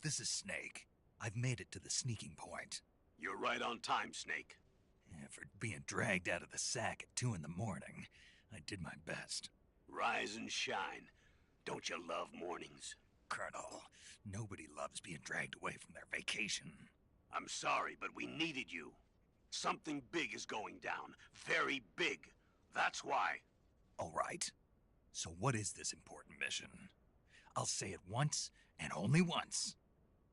this is Snake. I've made it to the sneaking point. You're right on time, Snake. Yeah, for being dragged out of the sack at 2 in the morning, I did my best. Rise and shine. Don't you love mornings? Colonel, nobody loves being dragged away from their vacation. I'm sorry, but we needed you. Something big is going down. Very big. That's why. All right. So what is this important mission? I'll say it once, and only once.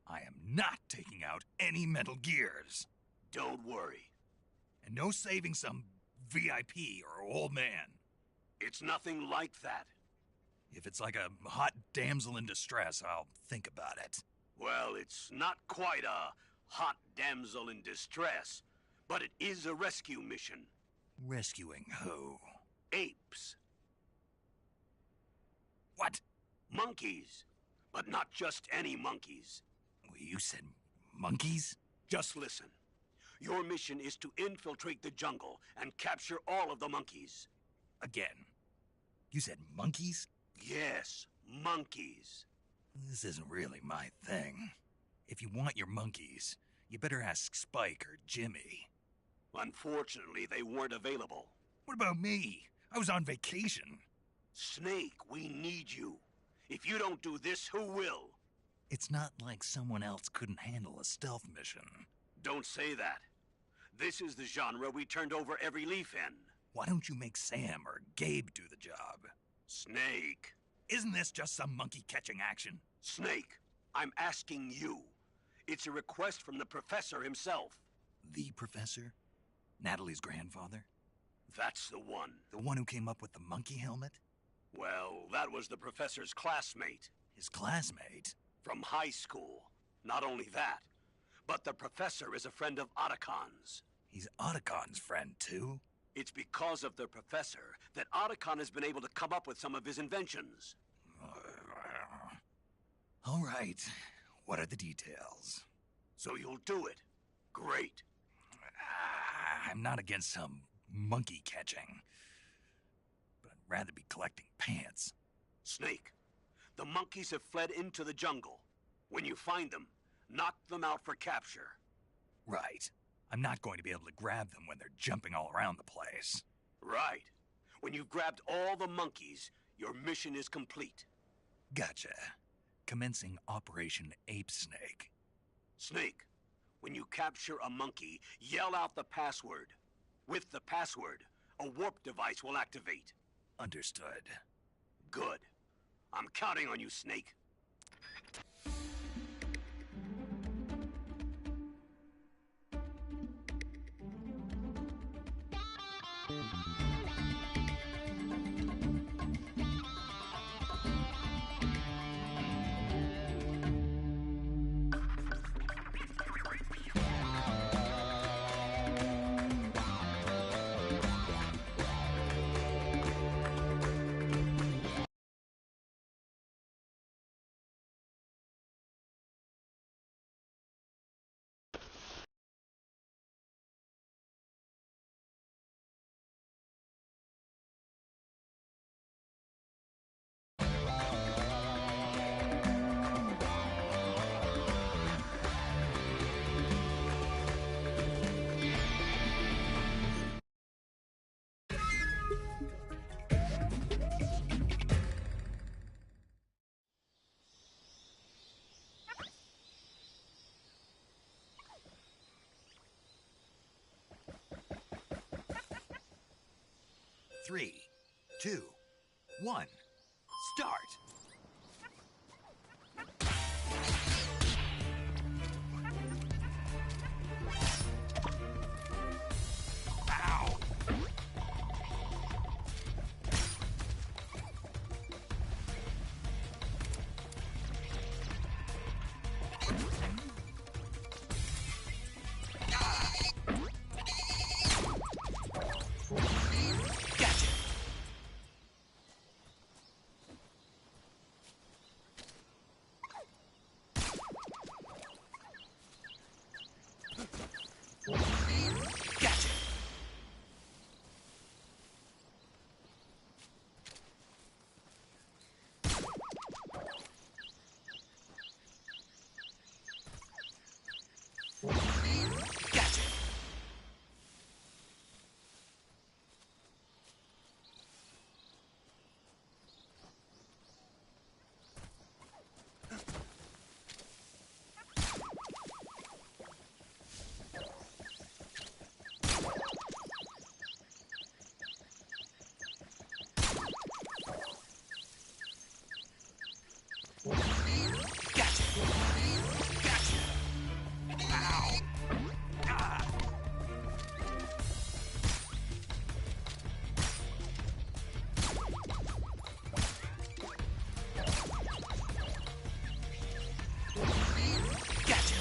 I am not taking out any Metal Gears. Don't worry. And no saving some VIP or old man. It's nothing like that. If it's like a hot damsel in distress, I'll think about it. Well, it's not quite a hot damsel in distress, but it is a rescue mission. Rescuing who? Apes. What? Monkeys. But not just any monkeys. You said monkeys? Just listen. Your mission is to infiltrate the jungle and capture all of the monkeys. Again. You said monkeys? Yes, monkeys. This isn't really my thing. If you want your monkeys, you better ask Spike or Jimmy. Unfortunately, they weren't available. What about me? I was on vacation. Snake, we need you. If you don't do this, who will? It's not like someone else couldn't handle a stealth mission. Don't say that. This is the genre we turned over every leaf in. Why don't you make Sam or Gabe do the job? Snake. Isn't this just some monkey-catching action? Snake, I'm asking you. It's a request from the professor himself. The professor? Natalie's grandfather? That's the one. The one who came up with the monkey helmet? Well, that was the professor's classmate. His classmate? From high school. Not only that, but the professor is a friend of Otacon's. He's Otacon's friend, too? It's because of the professor that Otacon has been able to come up with some of his inventions. All right. What are the details? So you'll do it. Great. I'm not against some monkey catching, but I'd rather be collecting pants. Snake, the monkeys have fled into the jungle. When you find them, knock them out for capture. Right. I'm not going to be able to grab them when they're jumping all around the place. Right. When you've grabbed all the monkeys, your mission is complete. Gotcha. Commencing Operation Ape Snake. Snake, when you capture a monkey, yell out the password. With the password, a warp device will activate. Understood. Good. I'm counting on you, Snake. Three, two, one, start! Ow! Gotcha! Gotcha! Ow! Ah! Gotcha!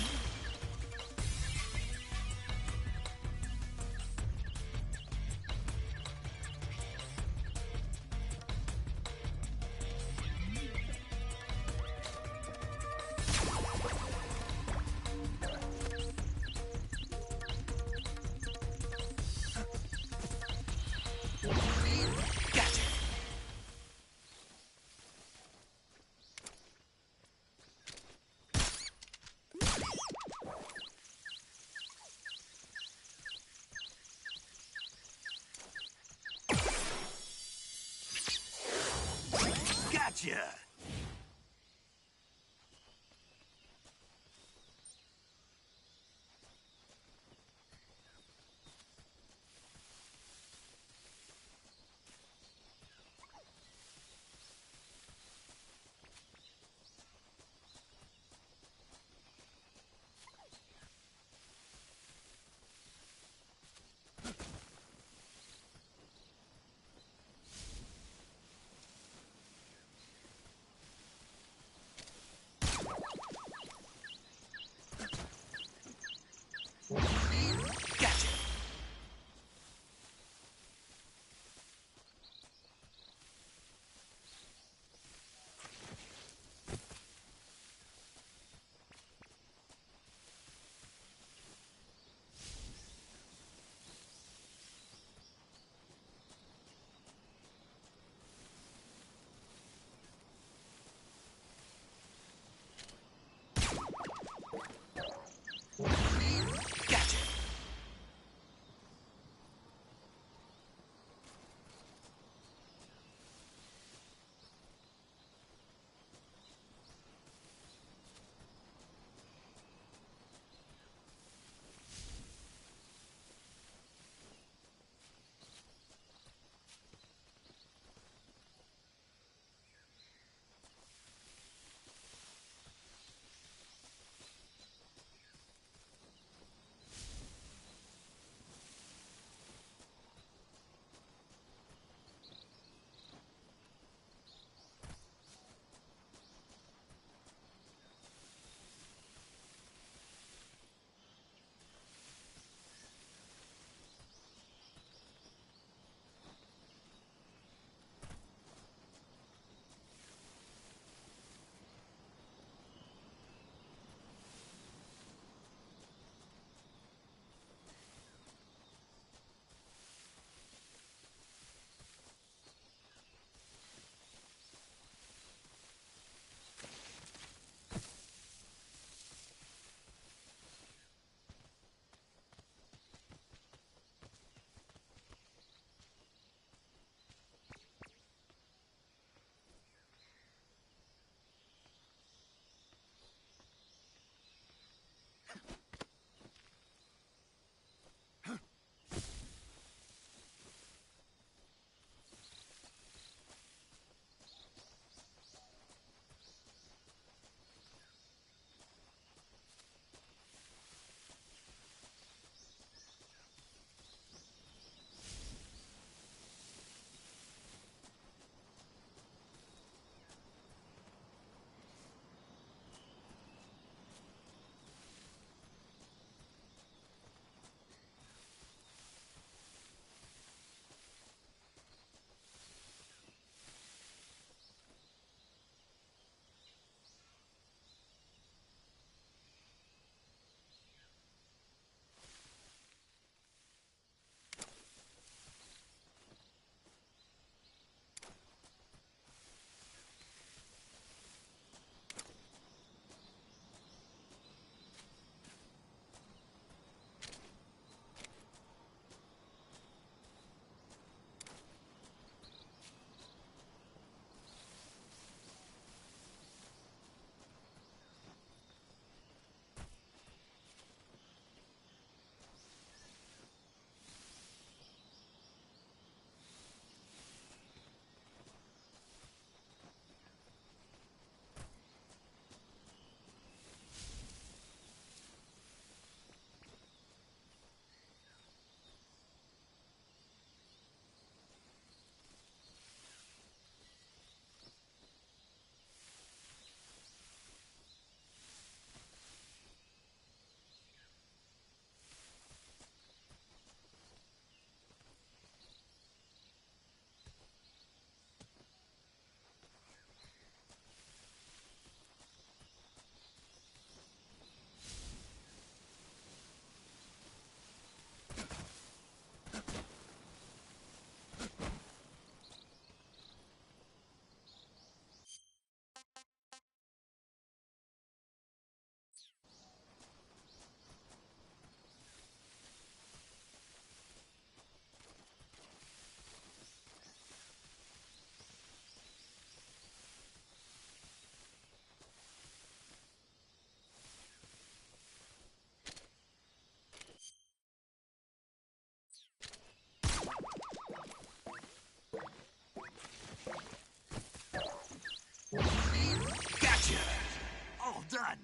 done!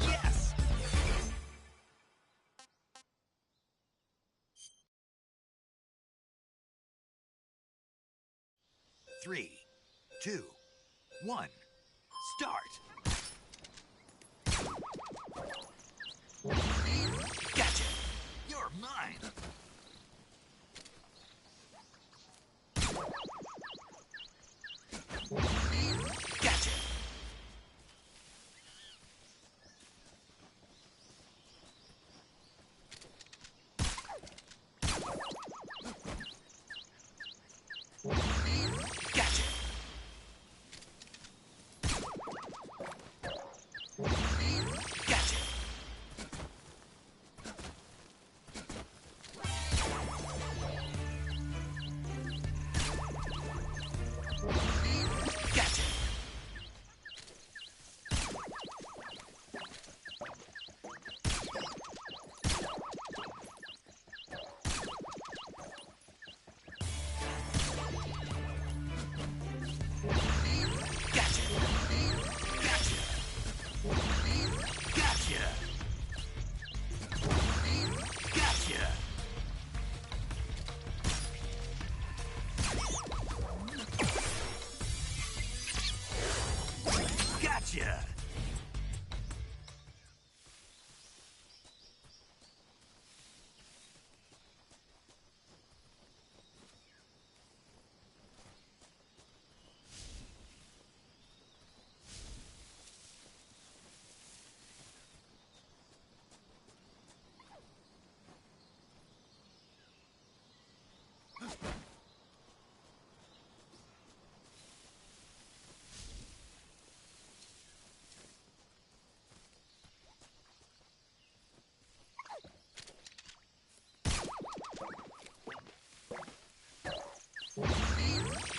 Yes! 3, 2, 1, start! Gotcha! You're mine! Gotcha! Gotcha! Gotcha! Gotcha! Gotcha! Gotcha! Gotcha!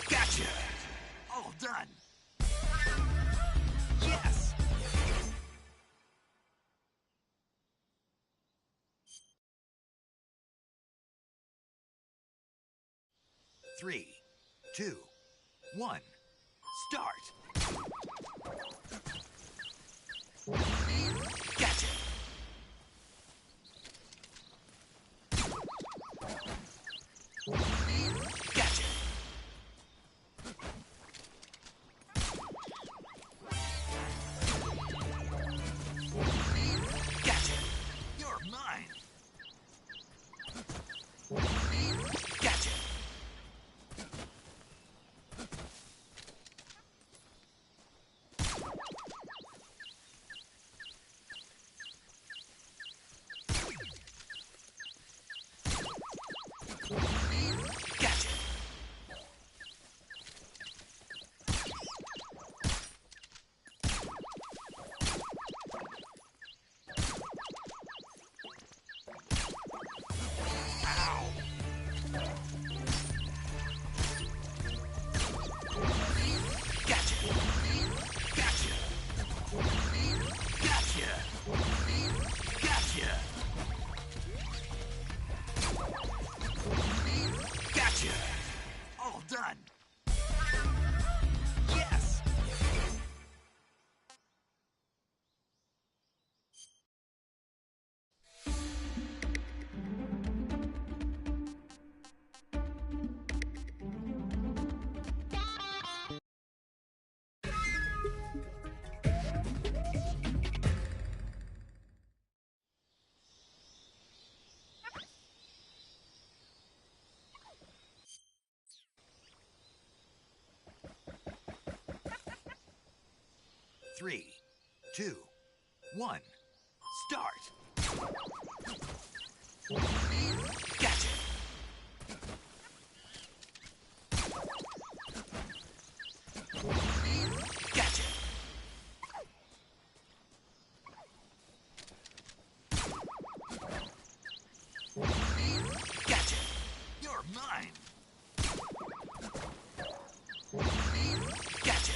Gotcha! Gotcha! 3, 2, 1, start! Gotcha! Gotcha! Gotcha! You're mine! Gotcha! Gotcha! Ow! Gotcha! Gotcha! Gotcha! Gotcha! Gotcha! All done! Yes! Three, two, one, start! Gotcha! Gotcha! Gotcha! You're mine! Gotcha!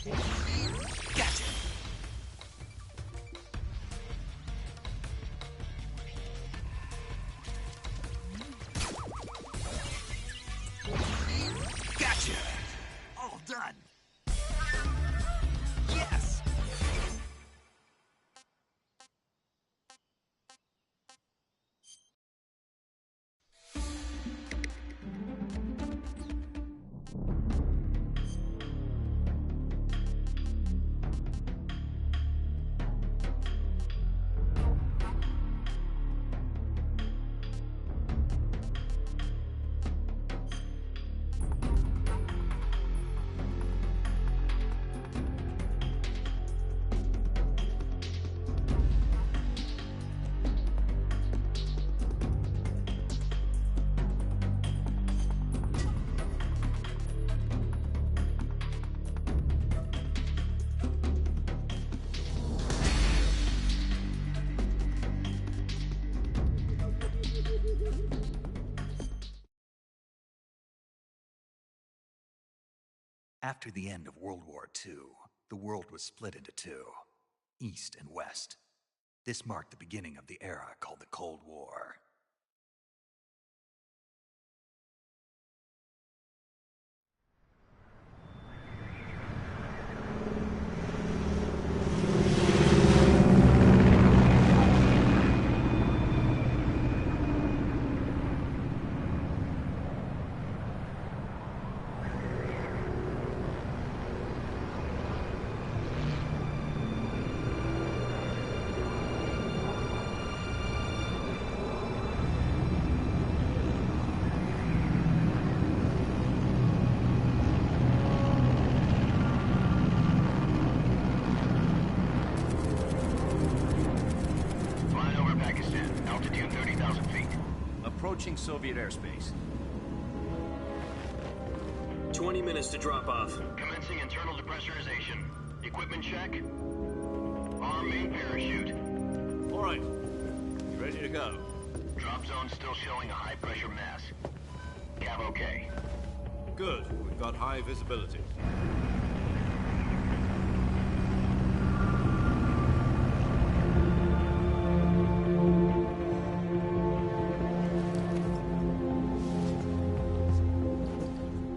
Gotcha! Gotcha! All done! Yes! After the end of World War II, the world was split into two, East and West. This marked the beginning of the era called the Cold War. Approaching Soviet airspace. 20 minutes to drop off. Commencing internal depressurization. Equipment check. Arm main parachute. All right. Ready to go. Drop zone still showing a high pressure mass. Cav okay. Good. We've got high visibility.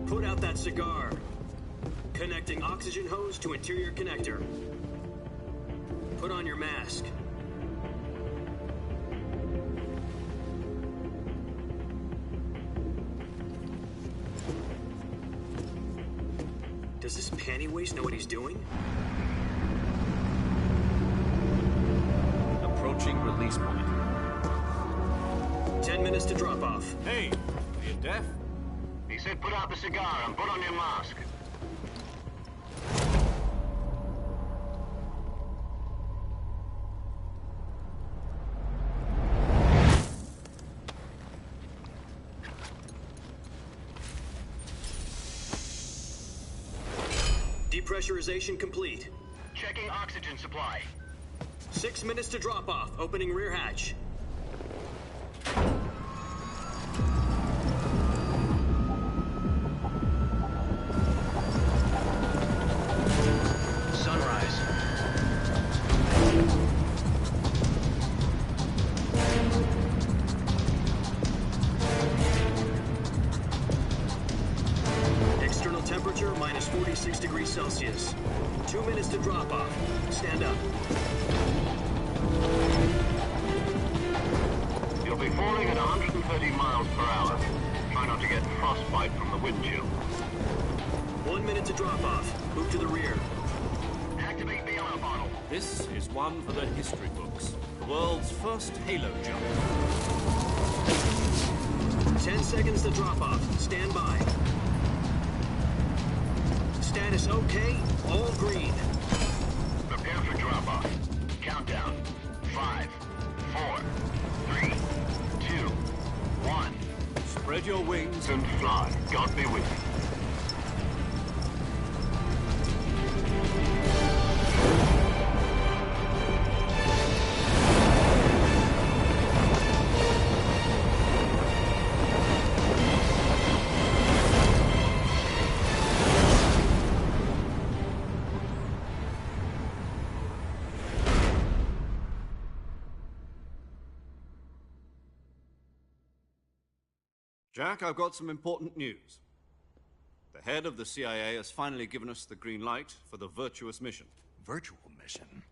Put out that cigar. Connecting oxygen hose to interior connector. Put on your mask. Does this panty waste know what he's doing? Approaching release point. 10 minutes to drop off. Hey, are you deaf? He said put out the cigar and put on your mask. Depressurization complete. Checking oxygen supply. 6 minutes to drop off. Opening rear hatch. Sunrise. External temperature minus 46 degrees Celsius. 2 minutes to drop off. Stand up. You'll be falling at 130 miles per hour. Try not to get frostbite from the wind chill. 1 minute to drop off. Move to the rear. Activate bailout bottle. This is one for the history books. The world's first halo jump. 10 seconds to drop off. Stand by. Status okay. All green. Prepare for drop-off. Countdown. 5, 4, 3, 2, 1. Spread your wings And fly. God be with you. Jack, I've got some important news. The head of the CIA has finally given us the green light for the Virtuous mission. Virtual mission?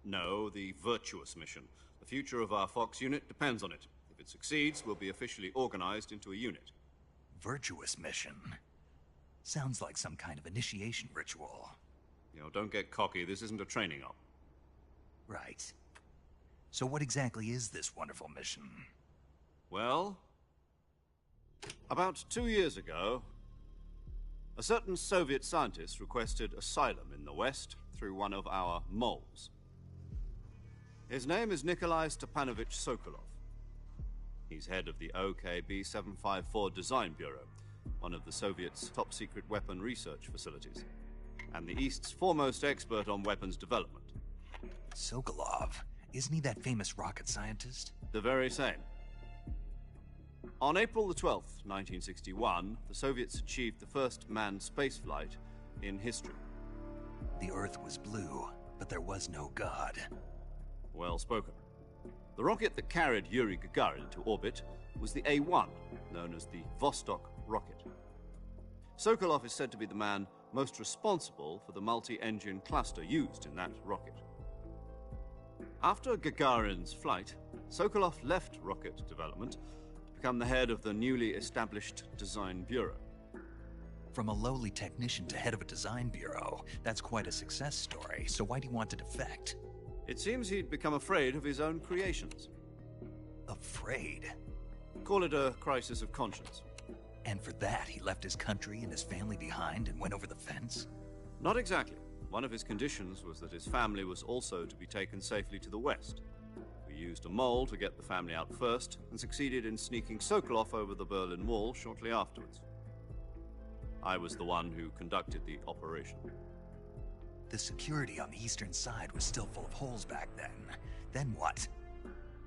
No, the Virtuous mission. The future of our Fox unit depends on it. If it succeeds, we'll be officially organized into a unit. Virtuous mission? Sounds like some kind of initiation ritual. You know, don't get cocky. This isn't a training op. Right. So what exactly is this wonderful mission? Well, about 2 years ago, a certain Soviet scientist requested asylum in the West through one of our moles. His name is Nikolai Stepanovich Sokolov. He's head of the OKB-754 Design Bureau, one of the Soviets' top-secret weapon research facilities, and the East's foremost expert on weapons development. Sokolov? Isn't he that famous rocket scientist? The very same. On April the 12th, 1961, the Soviets achieved the first manned spaceflight in history. The Earth was blue, but there was no God. Well spoken. The rocket that carried Yuri Gagarin into orbit was the A-1, known as the Vostok rocket. Sokolov is said to be the man most responsible for the multi-engine cluster used in that rocket. After Gagarin's flight, Sokolov left rocket development to become the head of the newly established Design Bureau. From a lowly technician to head of a design bureau, that's quite a success story, so why do you want to defect? It seems he'd become afraid of his own creations. Afraid? Call it a crisis of conscience. And for that, he left his country and his family behind and went over the fence? Not exactly. One of his conditions was that his family was also to be taken safely to the West. We used a mole to get the family out first, and succeeded in sneaking Sokolov over the Berlin Wall shortly afterwards. I was the one who conducted the operation. The security on the eastern side was still full of holes back then. Then what?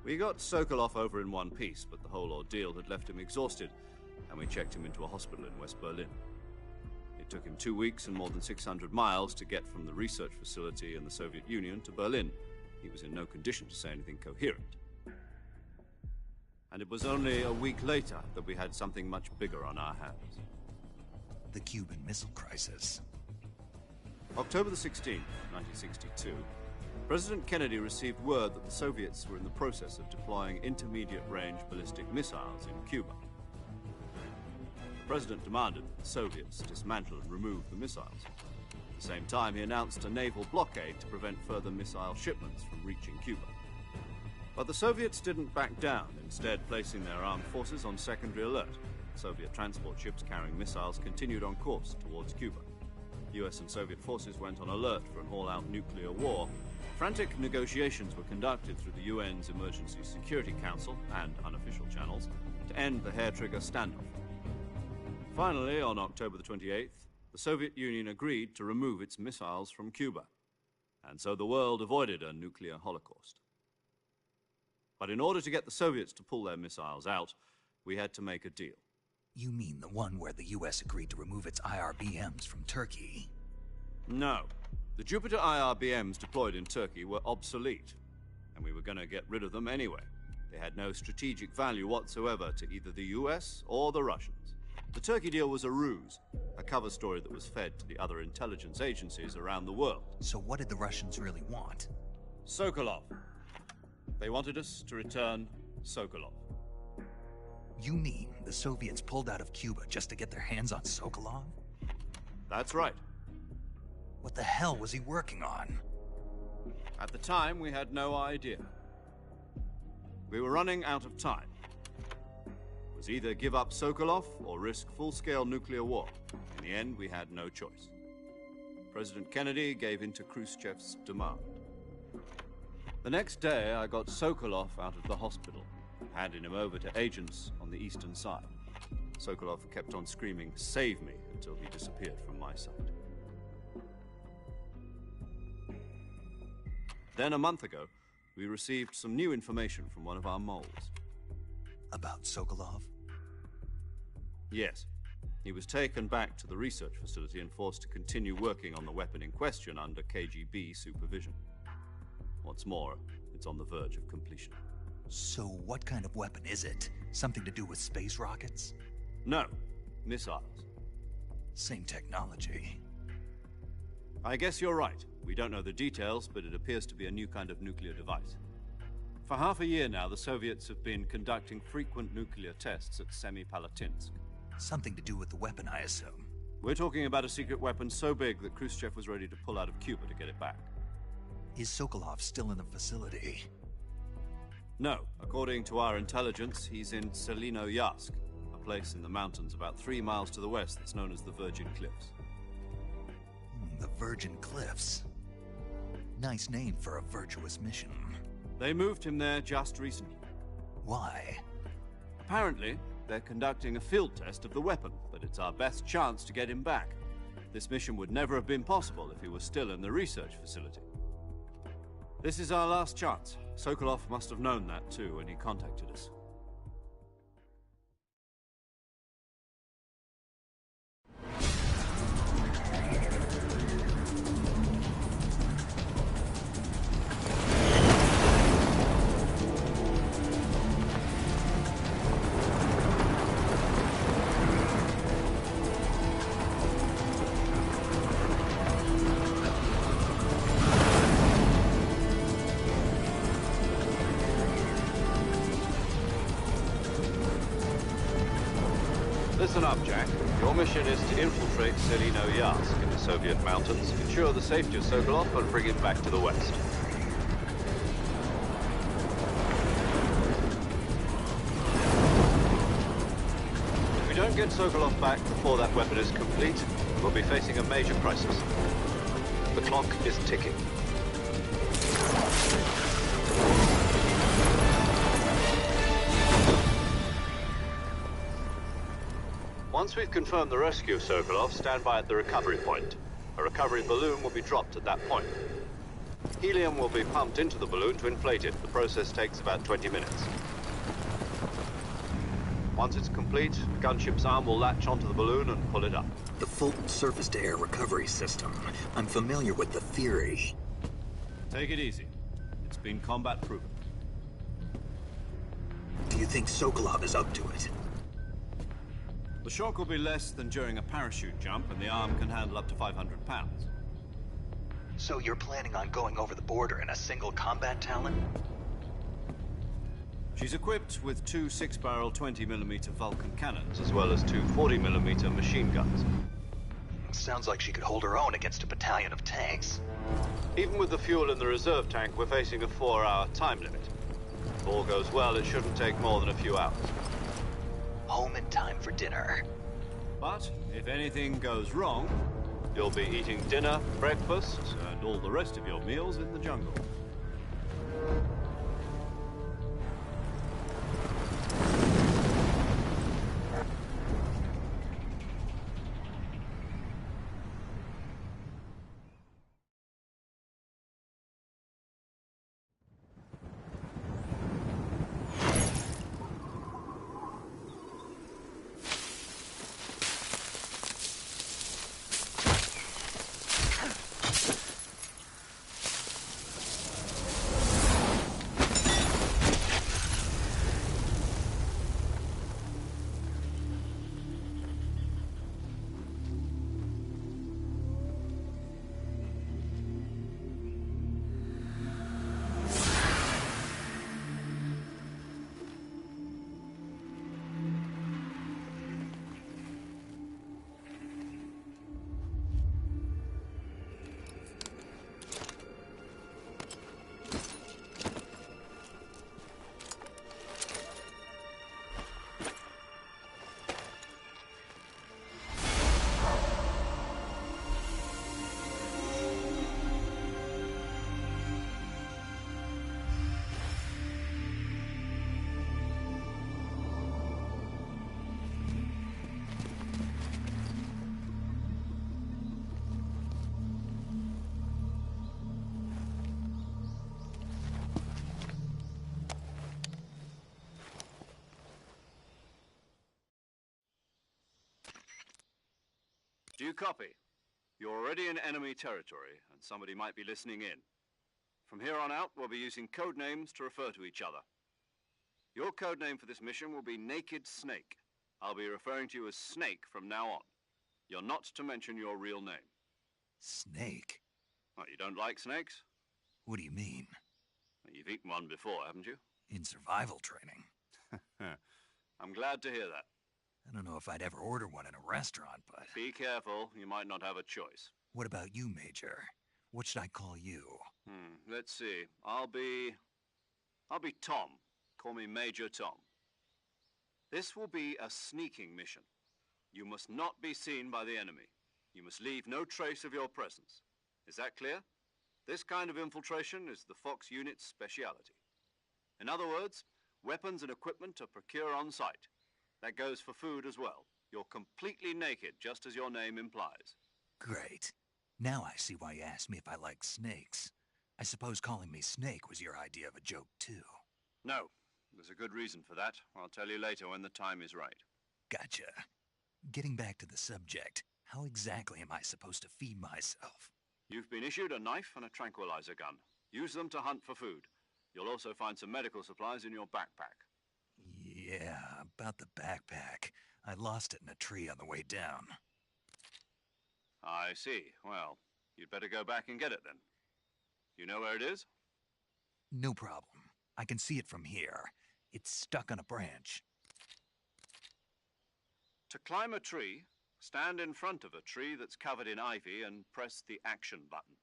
We got Sokolov over in one piece, but the whole ordeal had left him exhausted, and we checked him into a hospital in West Berlin. It took him 2 weeks and more than 600 miles to get from the research facility in the Soviet Union to Berlin. He was in no condition to say anything coherent. And it was only a week later that we had something much bigger on our hands. The Cuban Missile Crisis. October the 16th, 1962, President Kennedy received word that the Soviets were in the process of deploying intermediate-range ballistic missiles in Cuba. The President demanded that the Soviets dismantle and remove the missiles. At the same time, he announced a naval blockade to prevent further missile shipments from reaching Cuba. But the Soviets didn't back down, instead placing their armed forces on secondary alert. Soviet transport ships carrying missiles continued on course towards Cuba. US and Soviet forces went on alert for an all-out nuclear war. Frantic negotiations were conducted through the UN's Emergency Security Council and unofficial channels to end the hair-trigger standoff. Finally, on October the 28th, the Soviet Union agreed to remove its missiles from Cuba, and so the world avoided a nuclear holocaust. But in order to get the Soviets to pull their missiles out, we had to make a deal. You mean the one where the US agreed to remove its IRBMs from Turkey? No. The Jupiter IRBMs deployed in Turkey were obsolete, and we were going to get rid of them anyway. They had no strategic value whatsoever to either the US or the Russians. The Turkey deal was a ruse, a cover story that was fed to the other intelligence agencies around the world. So what did the Russians really want? Sokolov. They wanted us to return Sokolov. You mean the Soviets pulled out of Cuba just to get their hands on Sokolov? That's right. What the hell was he working on? At the time, we had no idea. We were running out of time. It was either give up Sokolov or risk full-scale nuclear war. In the end, we had no choice. President Kennedy gave in to Khrushchev's demand. The next day, I got Sokolov out of the hospital, handing him over to agents on the eastern side. Sokolov kept on screaming, "Save me," until he disappeared from my sight. Then, a month ago, we received some new information from one of our moles. About Sokolov? Yes. He was taken back to the research facility and forced to continue working on the weapon in question under KGB supervision. What's more, it's on the verge of completion. So what kind of weapon is it? Something to do with space rockets? No, missiles. Same technology. I guess you're right. We don't know the details, but it appears to be a new kind of nuclear device. For half a year now, the Soviets have been conducting frequent nuclear tests at Semipalatinsk. Something to do with the weapon, I assume. We're talking about a secret weapon so big that Khrushchev was ready to pull out of Cuba to get it back. Is Sokolov still in the facility? No. According to our intelligence, he's in Selino-Yarsk, a place in the mountains about 3 miles to the west that's known as the Virgin Cliffs. The Virgin Cliffs. Nice name for a virtuous mission. They moved him there just recently. Why? Apparently, they're conducting a field test of the weapon, but it's our best chance to get him back. This mission would never have been possible if he was still in the research facility. This is our last chance. Sokolov must have known that too when he contacted us. Listen up, Jack. Your mission is to infiltrate Selino-Yarsk in the Soviet mountains, ensure the safety of Sokolov, and bring him back to the west. If we don't get Sokolov back before that weapon is complete, we'll be facing a major crisis. The clock is ticking. Once we've confirmed the rescue of Sokolov, stand by at the recovery point. A recovery balloon will be dropped at that point. Helium will be pumped into the balloon to inflate it. The process takes about 20 minutes. Once it's complete, the gunship's arm will latch onto the balloon and pull it up. The Fulton surface-to-air recovery system. I'm familiar with the theory. Take it easy. It's been combat-proven. Do you think Sokolov is up to it? The shock will be less than during a parachute jump, and the arm can handle up to 500 pounds. So you're planning on going over the border in a single combat Talon? She's equipped with 2 6-barrel 20mm Vulcan cannons, as well as 2 40mm machine guns. Sounds like she could hold her own against a battalion of tanks. Even with the fuel in the reserve tank, we're facing a 4-hour time limit. If all goes well, it shouldn't take more than a few hours. Home in time for dinner. But if anything goes wrong, you'll be eating dinner, breakfast, and all the rest of your meals in the jungle. Do you copy? You're already in enemy territory, and somebody might be listening in. From here on out, we'll be using code names to refer to each other. Your code name for this mission will be Naked Snake. I'll be referring to you as Snake from now on. You're not to mention your real name. Snake? What, you don't like snakes? What do you mean? You've eaten one before, haven't you? In survival training. I'm glad to hear that. I don't know if I'd ever order one in a restaurant, but... Be careful, you might not have a choice. What about you, Major? What should I call you? Let's see. I'll be Tom. Call me Major Tom. This will be a sneaking mission. You must not be seen by the enemy. You must leave no trace of your presence. Is that clear? This kind of infiltration is the Fox unit's speciality. In other words, weapons and equipment are procured on site. That goes for food as well. You're completely naked, just as your name implies. Great. Now I see why you asked me if I like snakes. I suppose calling me Snake was your idea of a joke, too. No. There's a good reason for that. I'll tell you later when the time is right. Gotcha. Getting back to the subject, how exactly am I supposed to feed myself? You've been issued a knife and a tranquilizer gun. Use them to hunt for food. You'll also find some medical supplies in your backpack. Yeah, about the backpack. I lost it in a tree on the way down. I see. Well, you'd better go back and get it then. You know where it is? No problem. I can see it from here. It's stuck on a branch. To climb a tree, stand in front of a tree that's covered in ivy and press the action button.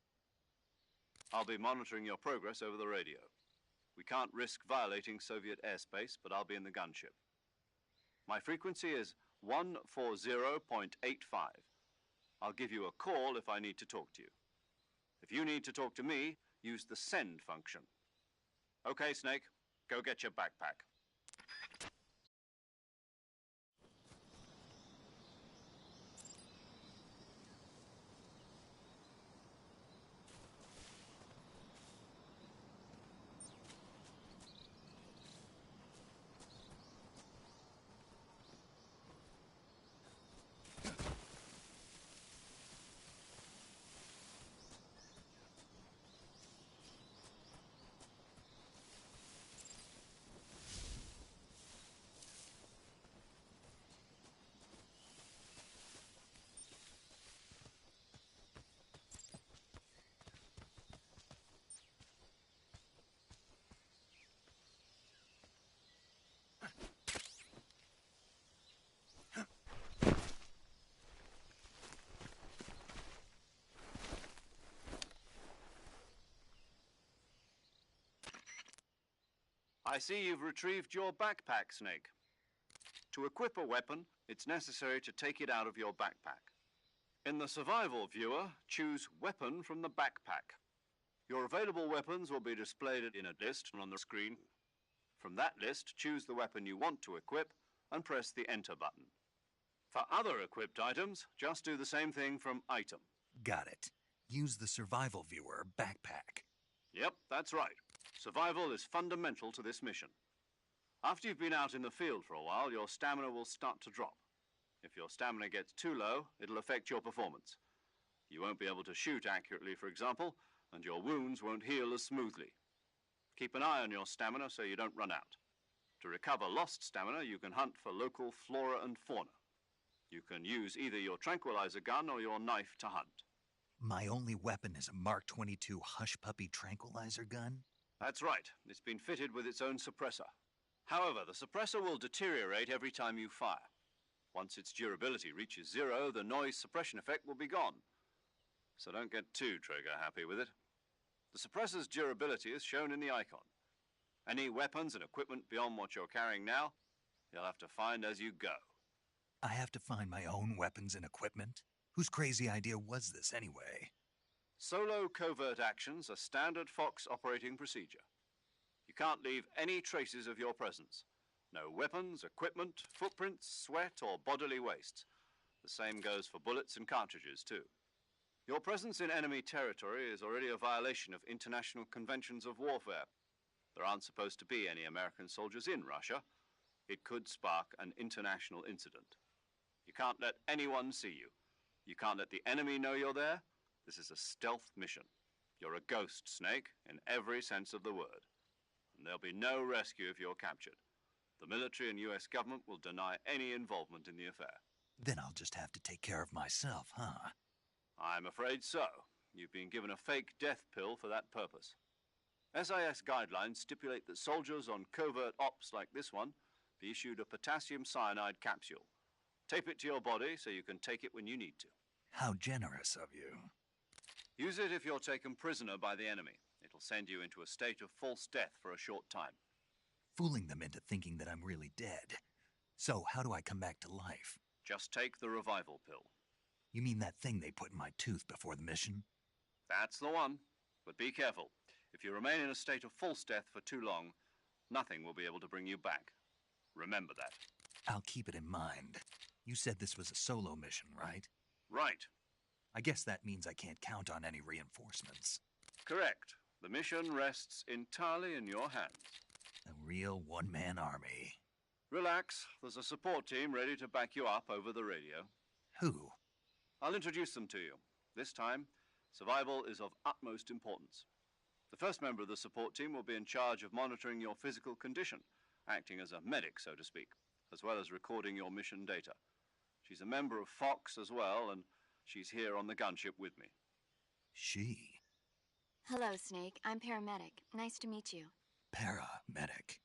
I'll be monitoring your progress over the radio. We can't risk violating Soviet airspace, but I'll be in the gunship. My frequency is 140.85. I'll give you a call if I need to talk to you. If you need to talk to me, use the send function. Okay, Snake, go get your backpack. I see you've retrieved your backpack, Snake. To equip a weapon, it's necessary to take it out of your backpack. In the survival viewer, choose Weapon from the backpack. Your available weapons will be displayed in a list on the screen. From that list, choose the weapon you want to equip and press the Enter button. For other equipped items, just do the same thing from Item. Got it. Use the survival viewer backpack. Yep, that's right. Survival is fundamental to this mission. After you've been out in the field for a while, your stamina will start to drop. If your stamina gets too low, it'll affect your performance. You won't be able to shoot accurately, for example, and your wounds won't heal as smoothly. Keep an eye on your stamina so you don't run out. To recover lost stamina, you can hunt for local flora and fauna. You can use either your tranquilizer gun or your knife to hunt. My only weapon is a Mark 22 Hush Puppy tranquilizer gun? That's right. It's been fitted with its own suppressor. However, the suppressor will deteriorate every time you fire. Once its durability reaches 0, the noise suppression effect will be gone. So don't get too trigger-happy with it. The suppressor's durability is shown in the icon. Any weapons and equipment beyond what you're carrying now, you'll have to find as you go. I have to find my own weapons and equipment? Whose crazy idea was this, anyway? Solo covert actions are standard Fox operating procedure. You can't leave any traces of your presence. No weapons, equipment, footprints, sweat, or bodily waste. The same goes for bullets and cartridges, too. Your presence in enemy territory is already a violation of international conventions of warfare. There aren't supposed to be any American soldiers in Russia. It could spark an international incident. You can't let anyone see you. You can't let the enemy know you're there. This is a stealth mission. You're a ghost, Snake, in every sense of the word. And there'll be no rescue if you're captured. The military and US government will deny any involvement in the affair. Then I'll just have to take care of myself, huh? I'm afraid so. You've been given a fake death pill for that purpose. SIS guidelines stipulate that soldiers on covert ops like this one be issued a potassium cyanide capsule. Tape it to your body so you can take it when you need to. How generous of you. Use it if you're taken prisoner by the enemy. It'll send you into a state of false death for a short time. Fooling them into thinking that I'm really dead. So, how do I come back to life? Just take the revival pill. You mean that thing they put in my tooth before the mission? That's the one. But be careful. If you remain in a state of false death for too long, nothing will be able to bring you back. Remember that. I'll keep it in mind. You said this was a solo mission, right? Right. I guess that means I can't count on any reinforcements. Correct. The mission rests entirely in your hands. A real one-man army. Relax. There's a support team ready to back you up over the radio. Who? I'll introduce them to you. This time, survival is of utmost importance. The first member of the support team will be in charge of monitoring your physical condition, acting as a medic, so to speak, as well as recording your mission data. She's a member of Fox as well, and she's here on the gunship with me. She? Hello, Snake. I'm paramedic. Nice to meet you. Paramedic.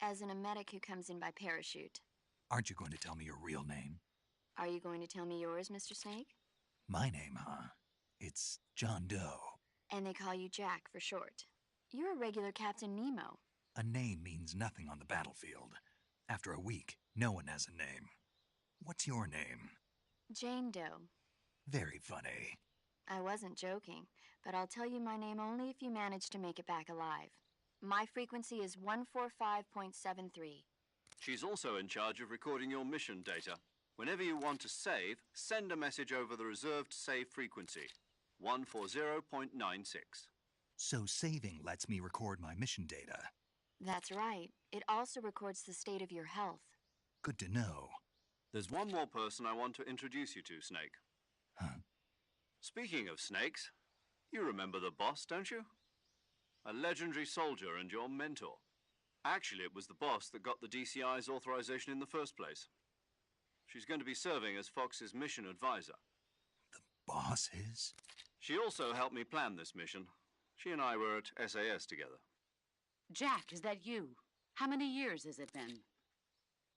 As in a medic who comes in by parachute. Aren't you going to tell me your real name? Are you going to tell me yours, Mr. Snake? My name, huh? It's John Doe. And they call you Jack for short. You're a regular Captain Nemo. A name means nothing on the battlefield. After a week, no one has a name. What's your name? Jane Doe. Very funny. I wasn't joking, but I'll tell you my name only if you manage to make it back alive. My frequency is 145.73. She's also in charge of recording your mission data. Whenever you want to save, send a message over the reserved save frequency, 140.96. So saving lets me record my mission data. That's right. It also records the state of your health. Good to know. There's one more person I want to introduce you to, Snake. Huh? Speaking of snakes, you remember the boss, don't you? A legendary soldier and your mentor. Actually, it was the boss that got the DCI's authorization in the first place. She's going to be serving as Fox's mission advisor. The boss is? She also helped me plan this mission. She and I were at SAS together. Jack, is that you? How many years has it been?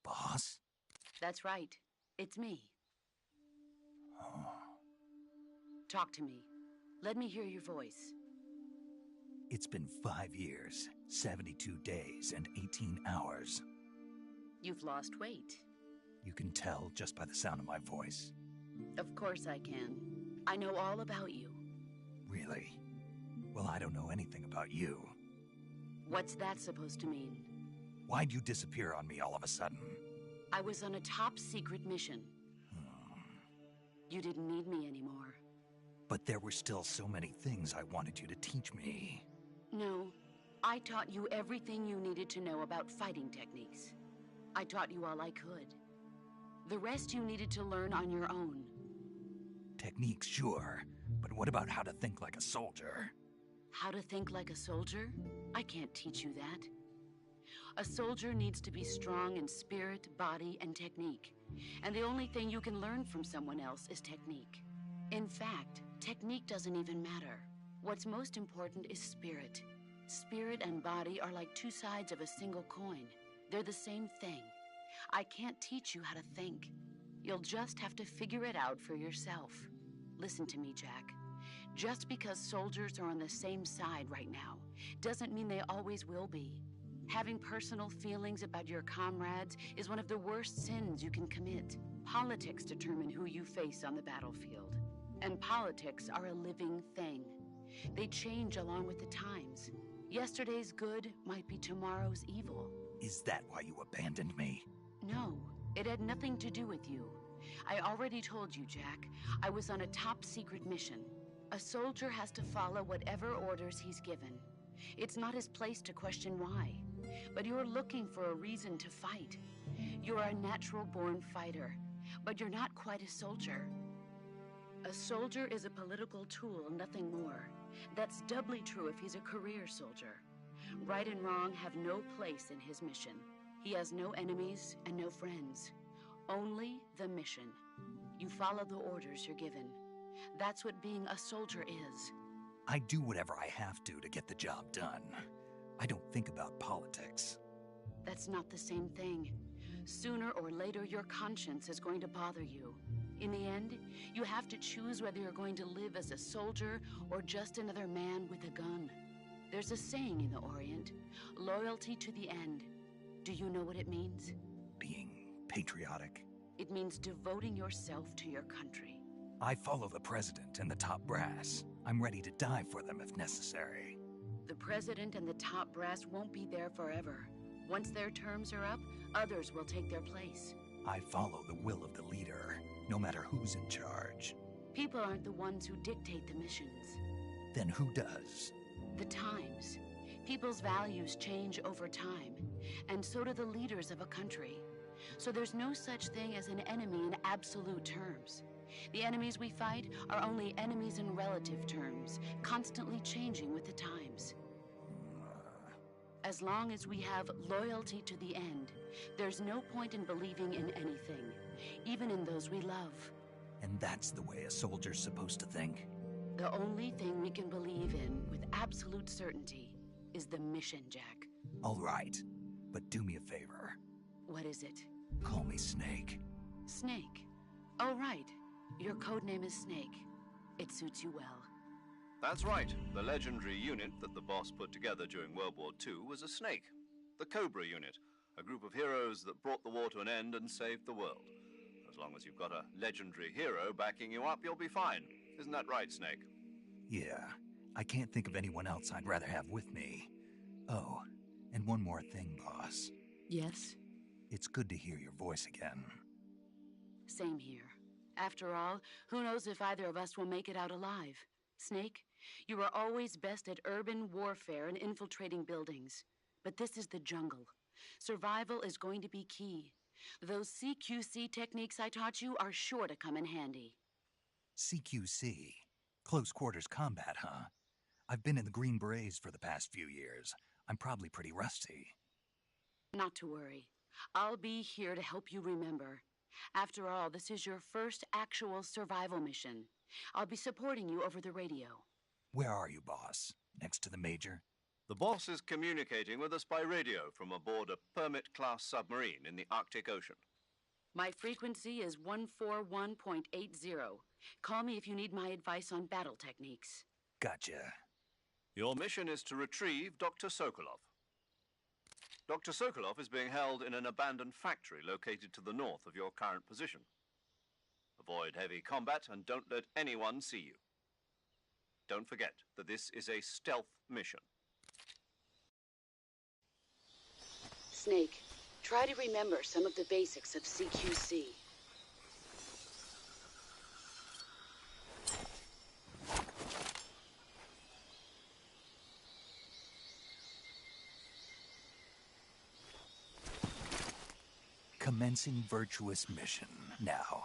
Boss? That's right. It's me. Oh. Talk to me. Let me hear your voice. It's been 5 years, 72 days, and 18 hours. You've lost weight. You can tell just by the sound of my voice. Of course I can. I know all about you. Really? Well, I don't know anything about you. What's that supposed to mean? Why'd you disappear on me all of a sudden? I was on a top-secret mission. You didn't need me anymore. But there were still so many things I wanted you to teach me. No, I taught you everything you needed to know about fighting techniques. I taught you all I could. The rest you needed to learn on your own. Techniques, sure. But what about how to think like a soldier? How to think like a soldier? I can't teach you that. A soldier needs to be strong in spirit, body, and technique. And the only thing you can learn from someone else is technique. In fact, technique doesn't even matter. What's most important is spirit. Spirit and body are like two sides of a single coin. They're the same thing. I can't teach you how to think. You'll just have to figure it out for yourself. Listen to me, Jack. Just because soldiers are on the same side right now doesn't mean they always will be. Having personal feelings about your comrades is one of the worst sins you can commit. Politics determine who you face on the battlefield. And politics are a living thing. They change along with the times. Yesterday's good might be tomorrow's evil. Is that why you abandoned me? No, it had nothing to do with you. I already told you, Jack. I was on a top-secret mission. A soldier has to follow whatever orders he's given. It's not his place to question why. But you're looking for a reason to fight. You're a natural-born fighter, but you're not quite a soldier. A soldier is a political tool, nothing more. That's doubly true if he's a career soldier. Right and wrong have no place in his mission. He has no enemies and no friends. Only the mission. You follow the orders you're given. That's what being a soldier is. I do whatever I have to get the job done. I don't think about politics. That's not the same thing. Sooner or later, your conscience is going to bother you. In the end, you have to choose whether you're going to live as a soldier or just another man with a gun. There's a saying in the Orient, loyalty to the end. Do you know what it means? Being patriotic. It means devoting yourself to your country. I follow the president and the top brass. I'm ready to die for them if necessary. The president and the top brass won't be there forever. Once their terms are up, others will take their place. I follow the will of the leader, no matter who's in charge. People aren't the ones who dictate the missions. Then who does? The times. People's values change over time, and so do the leaders of a country. So there's no such thing as an enemy in absolute terms. The enemies we fight are only enemies in relative terms, constantly changing with the times. As long as we have loyalty to the end, there's no point in believing in anything, even in those we love. And that's the way a soldier's supposed to think? The only thing we can believe in with absolute certainty is the mission, Jack. All right, but do me a favor. What is it? Call me Snake. Snake? Oh, right. Your codename is Snake. It suits you well. That's right. The legendary unit that the boss put together during World War II was a snake. The Cobra unit, a group of heroes that brought the war to an end and saved the world. As long as you've got a legendary hero backing you up, you'll be fine. Isn't that right, Snake? Yeah, I can't think of anyone else I'd rather have with me. Oh, and one more thing, boss. Yes? It's good to hear your voice again. Same here. After all, who knows if either of us will make it out alive? Snake, you are always best at urban warfare and infiltrating buildings. But this is the jungle. Survival is going to be key. Those CQC techniques I taught you are sure to come in handy. CQC? Close quarters combat, huh? I've been in the Green Berets for the past few years. I'm probably pretty rusty. Not to worry. I'll be here to help you remember. After all, this is your first actual survival mission. I'll be supporting you over the radio. Where are you, boss? Next to the Major? The boss is communicating with us by radio from aboard a Permit-class submarine in the Arctic Ocean. My frequency is 141.80. Call me if you need my advice on battle techniques. Gotcha. Your mission is to retrieve Dr. Sokolov. Dr. Sokolov is being held in an abandoned factory located to the north of your current position. Avoid heavy combat and don't let anyone see you. Don't forget that this is a stealth mission. Snake, try to remember some of the basics of CQC. Commencing virtuous mission now.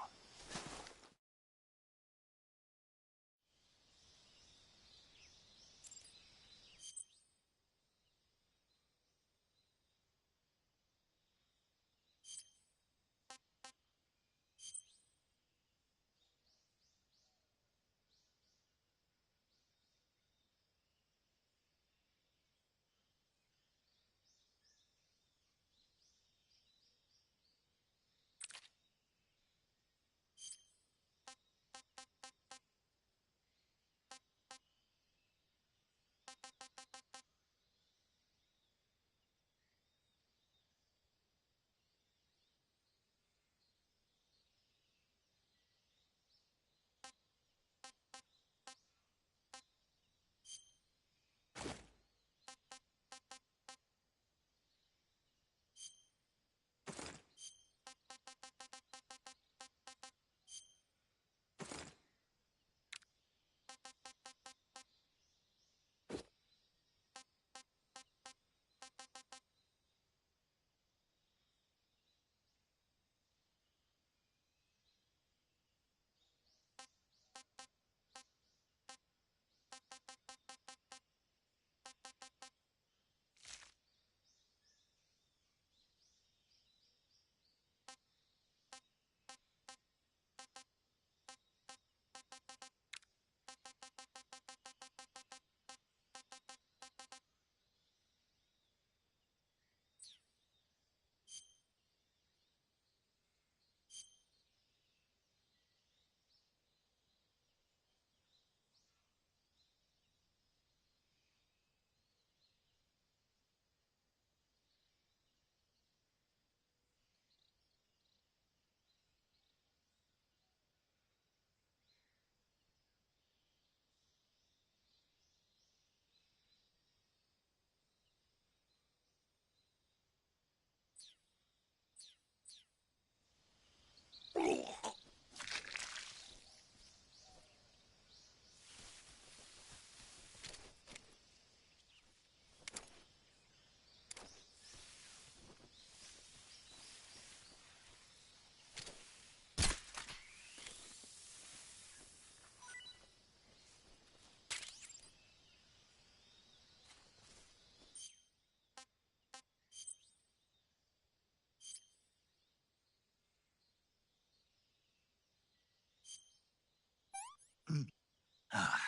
Ah,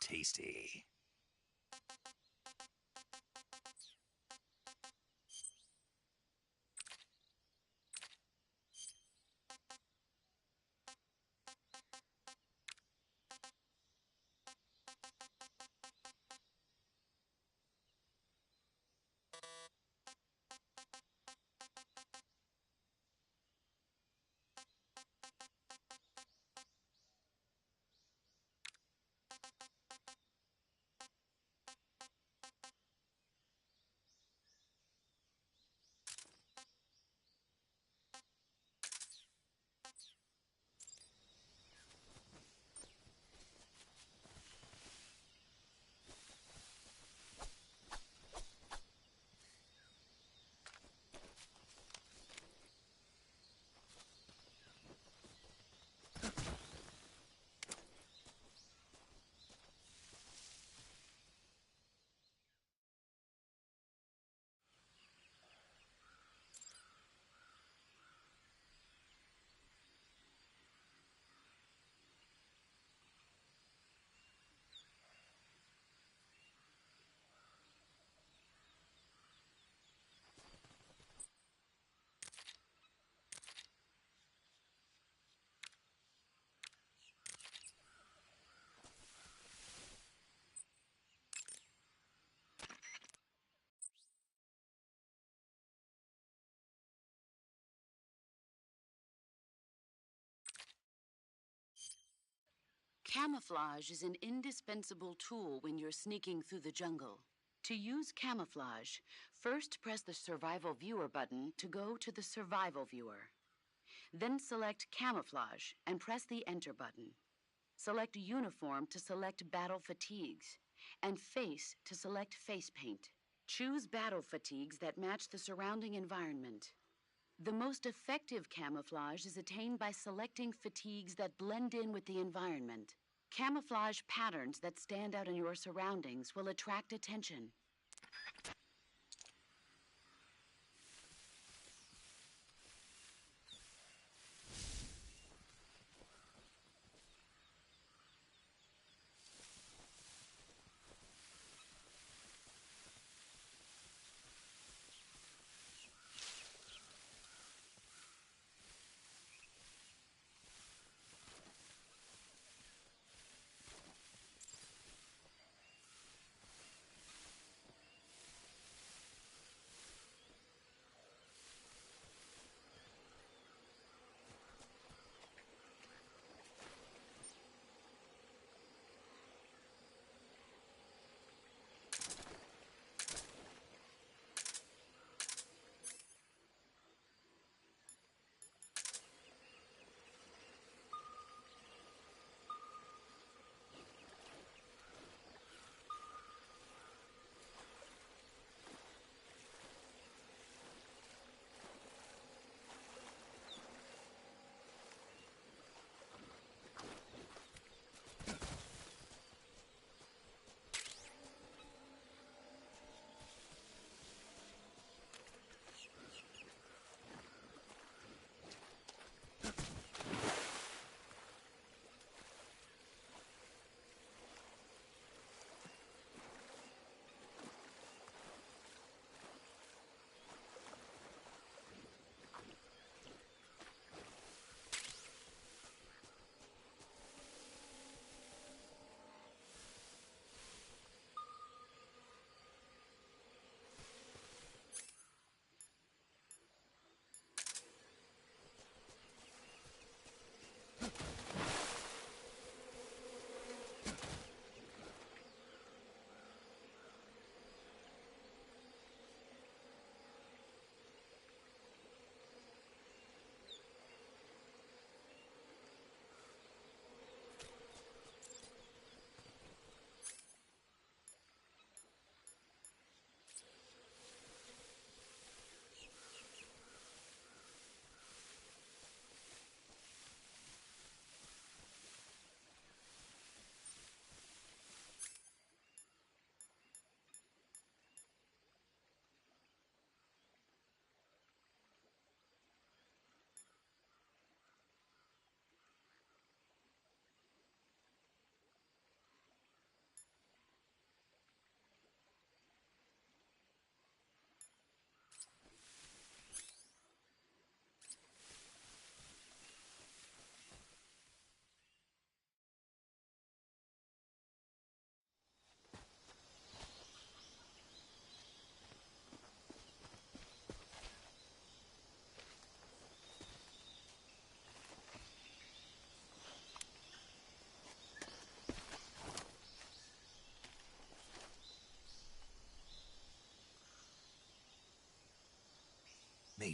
tasty. Camouflage is an indispensable tool when you're sneaking through the jungle. To use camouflage, first press the Survival Viewer button to go to the Survival Viewer. Then select Camouflage and press the Enter button. Select Uniform to select Battle Fatigues, and Face to select Face Paint. Choose battle fatigues that match the surrounding environment. The most effective camouflage is attained by selecting fatigues that blend in with the environment. Camouflage patterns that stand out in your surroundings will attract attention.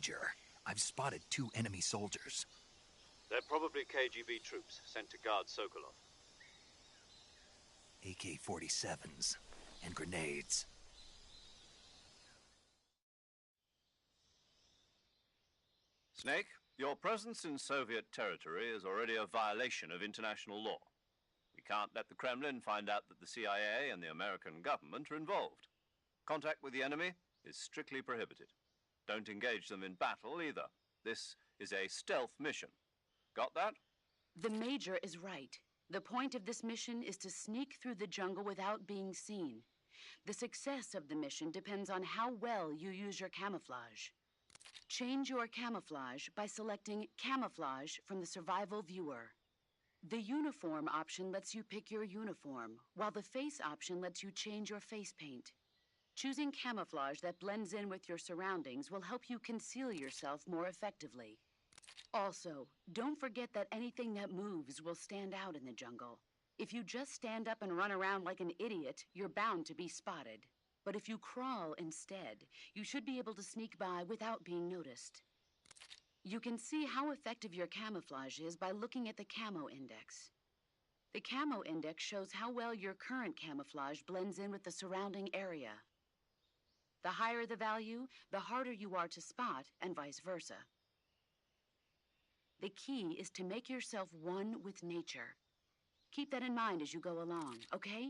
Major. I've spotted 2 enemy soldiers. They're probably KGB troops sent to guard Sokolov. AK-47s and grenades. Snake, your presence in Soviet territory is already a violation of international law. We can't let the Kremlin find out that the CIA and the American government are involved. Contact with the enemy is strictly prohibited. Don't engage them in battle either. This is a stealth mission. Got that? The Major is right. The point of this mission is to sneak through the jungle without being seen. The success of the mission depends on how well you use your camouflage. Change your camouflage by selecting Camouflage from the Survival Viewer. The Uniform option lets you pick your uniform, while the Face option lets you change your face paint. Choosing camouflage that blends in with your surroundings will help you conceal yourself more effectively. Also, don't forget that anything that moves will stand out in the jungle. If you just stand up and run around like an idiot, you're bound to be spotted. But if you crawl instead, you should be able to sneak by without being noticed. You can see how effective your camouflage is by looking at the Camo Index. The Camo Index shows how well your current camouflage blends in with the surrounding area. The higher the value, the harder you are to spot, and vice versa. The key is to make yourself one with nature. Keep that in mind as you go along, okay?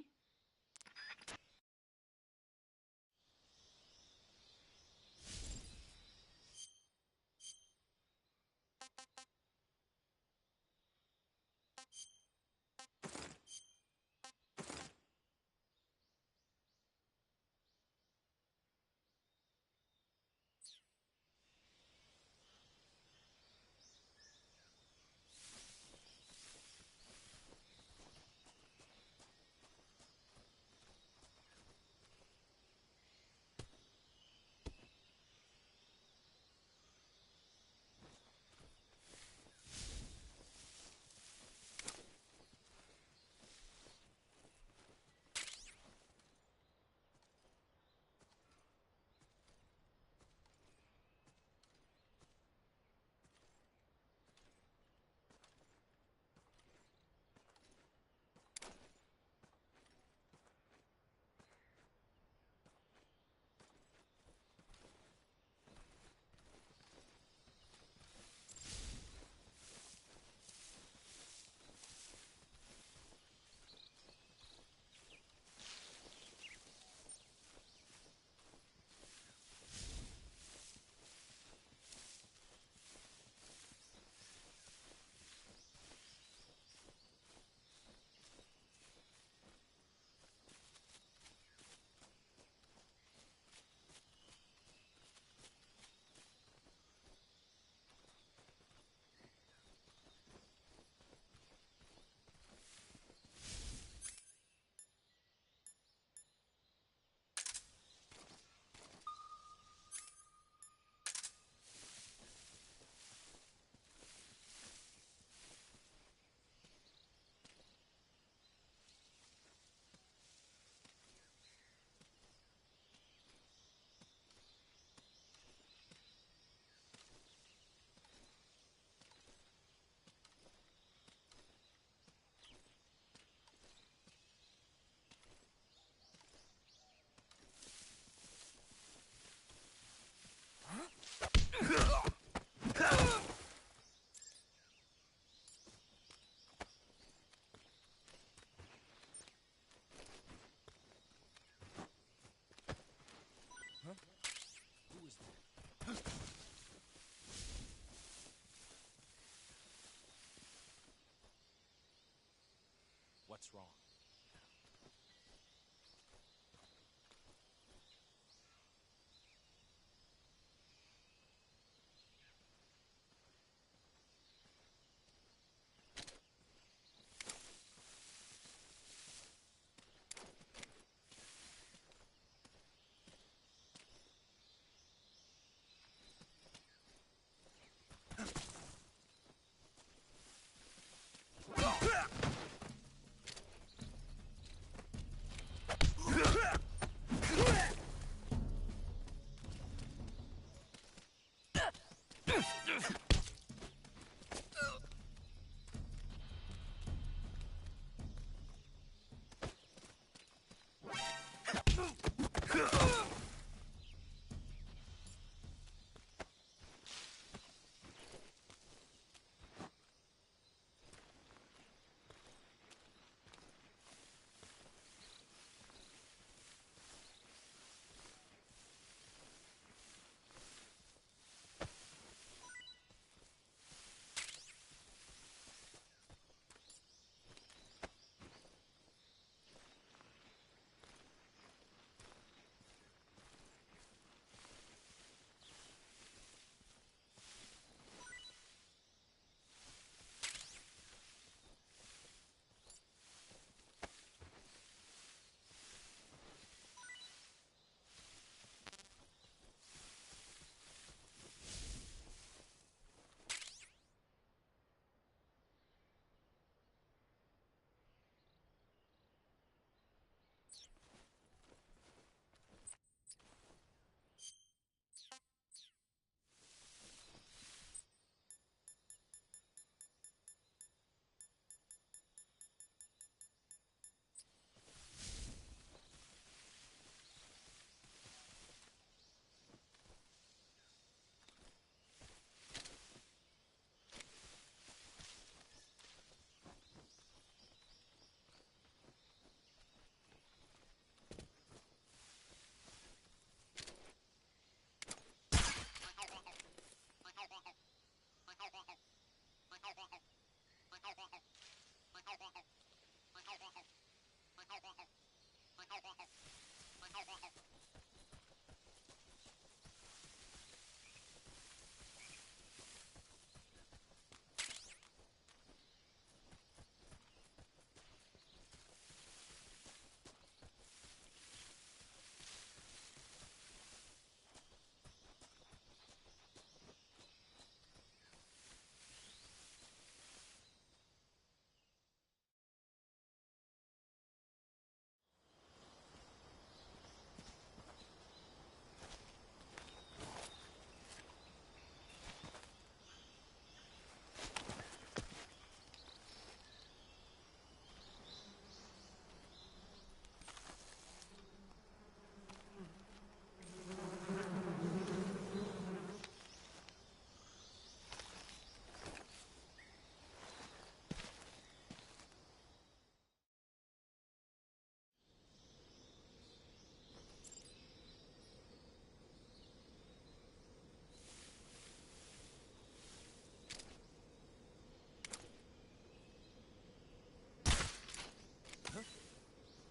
What's wrong?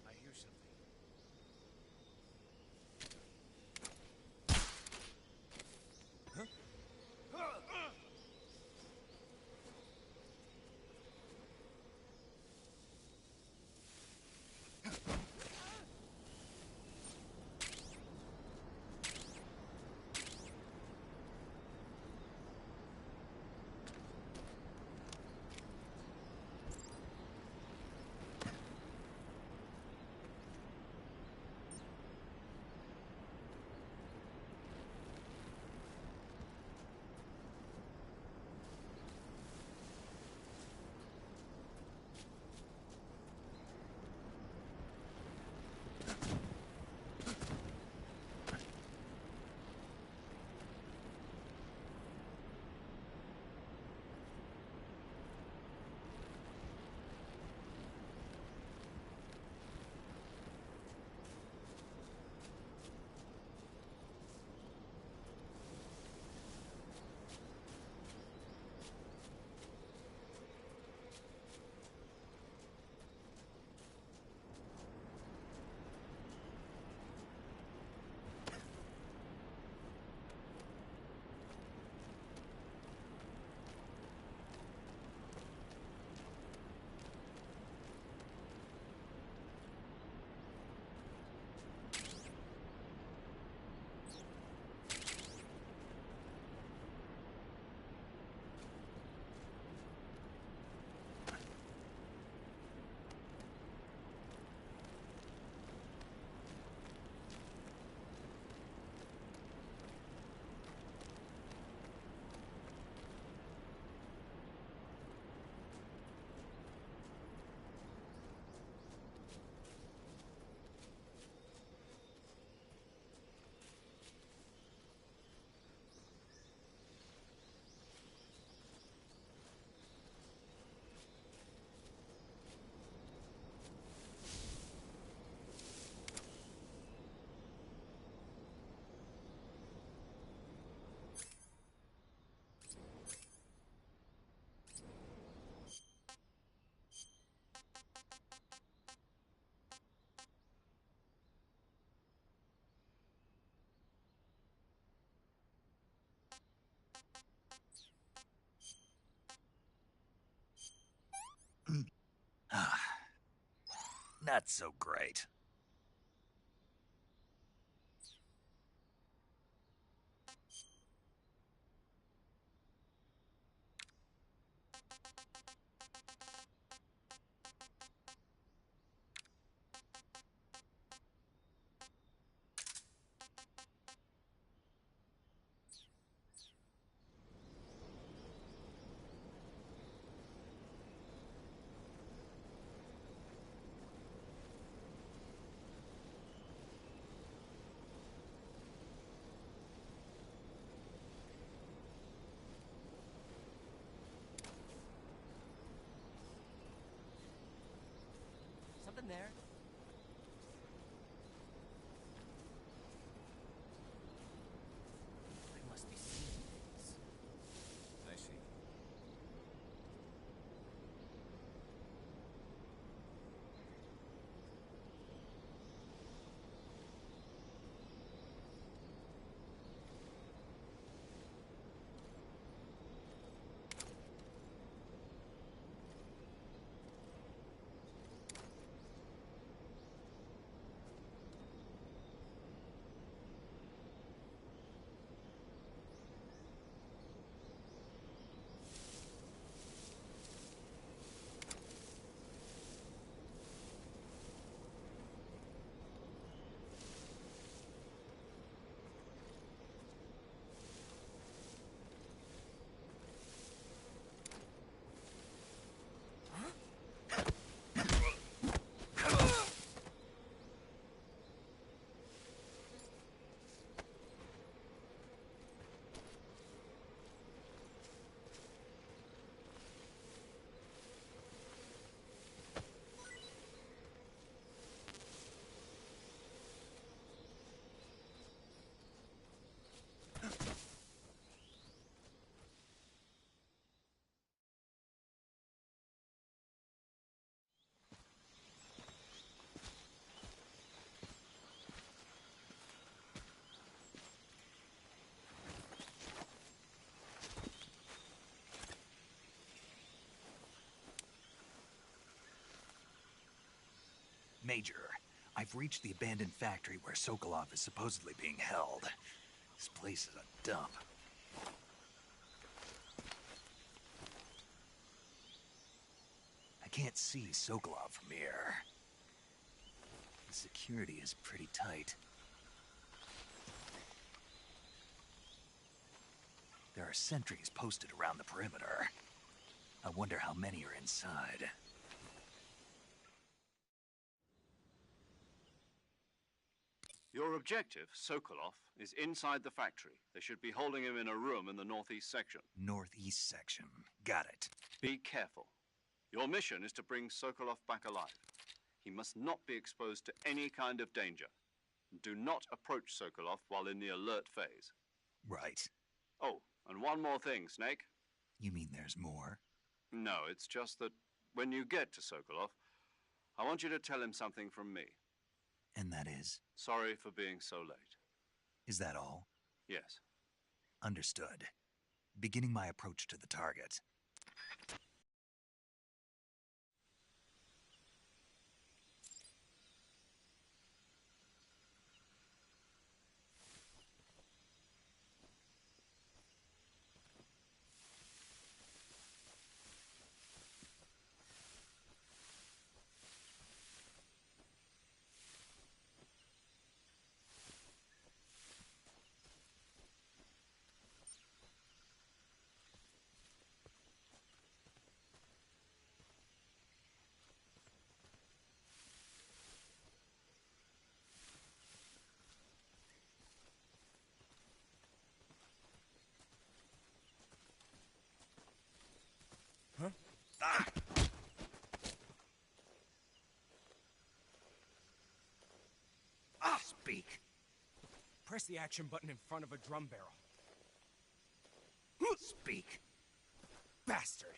I hear something. Not so great. Something there? I must be seeing things. I see. Major, I've reached the abandoned factory where Sokolov is supposedly being held. This place is a dump. I can't see Sokolov from here. The security is pretty tight. There are sentries posted around the perimeter. I wonder how many are inside. Your objective, Sokolov, is inside the factory. They should be holding him in a room in the northeast section. Northeast section. Got it. Be careful. Your mission is to bring Sokolov back alive. He must not be exposed to any kind of danger. Do not approach Sokolov while in the alert phase. Right. Oh, and one more thing, Snake. You mean there's more? No, it's just that when you get to Sokolov, I want you to tell him something from me. And that is? Sorry for being so late. Is that all? Yes. Understood. Beginning my approach to the target. Speak. Press the action button in front of a drum barrel. Speak. Bastard!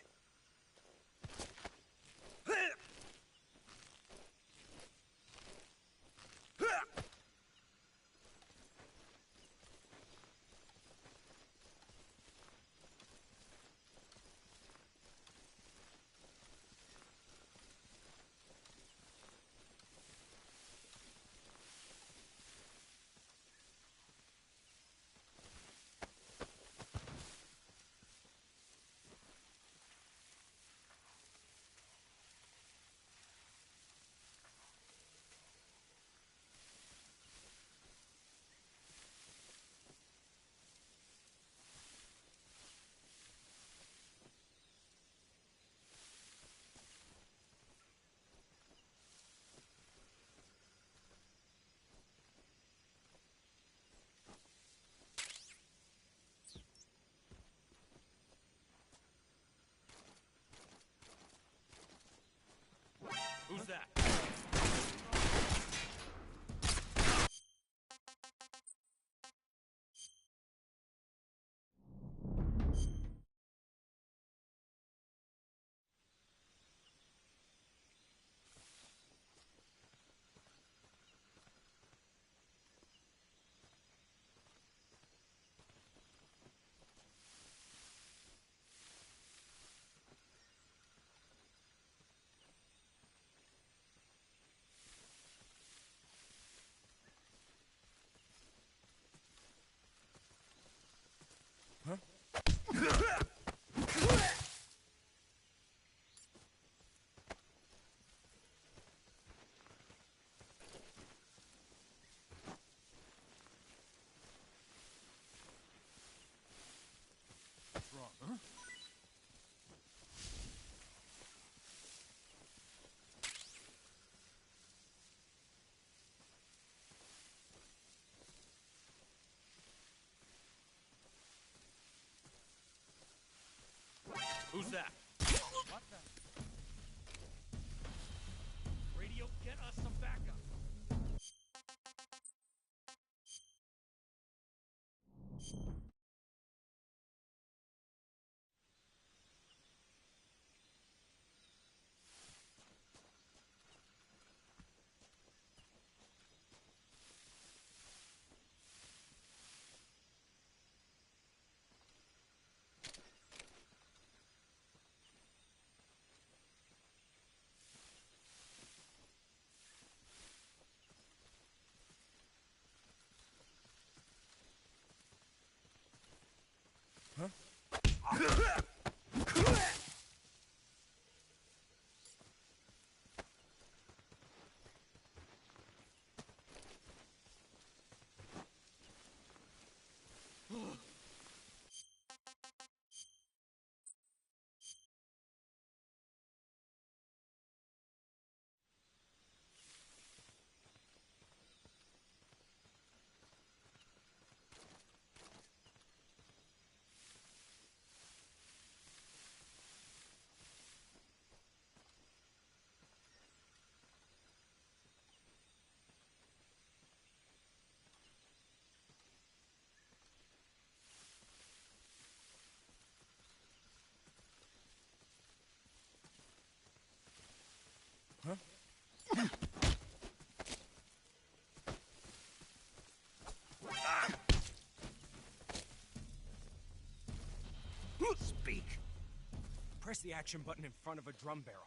the action button in front of a drum barrel.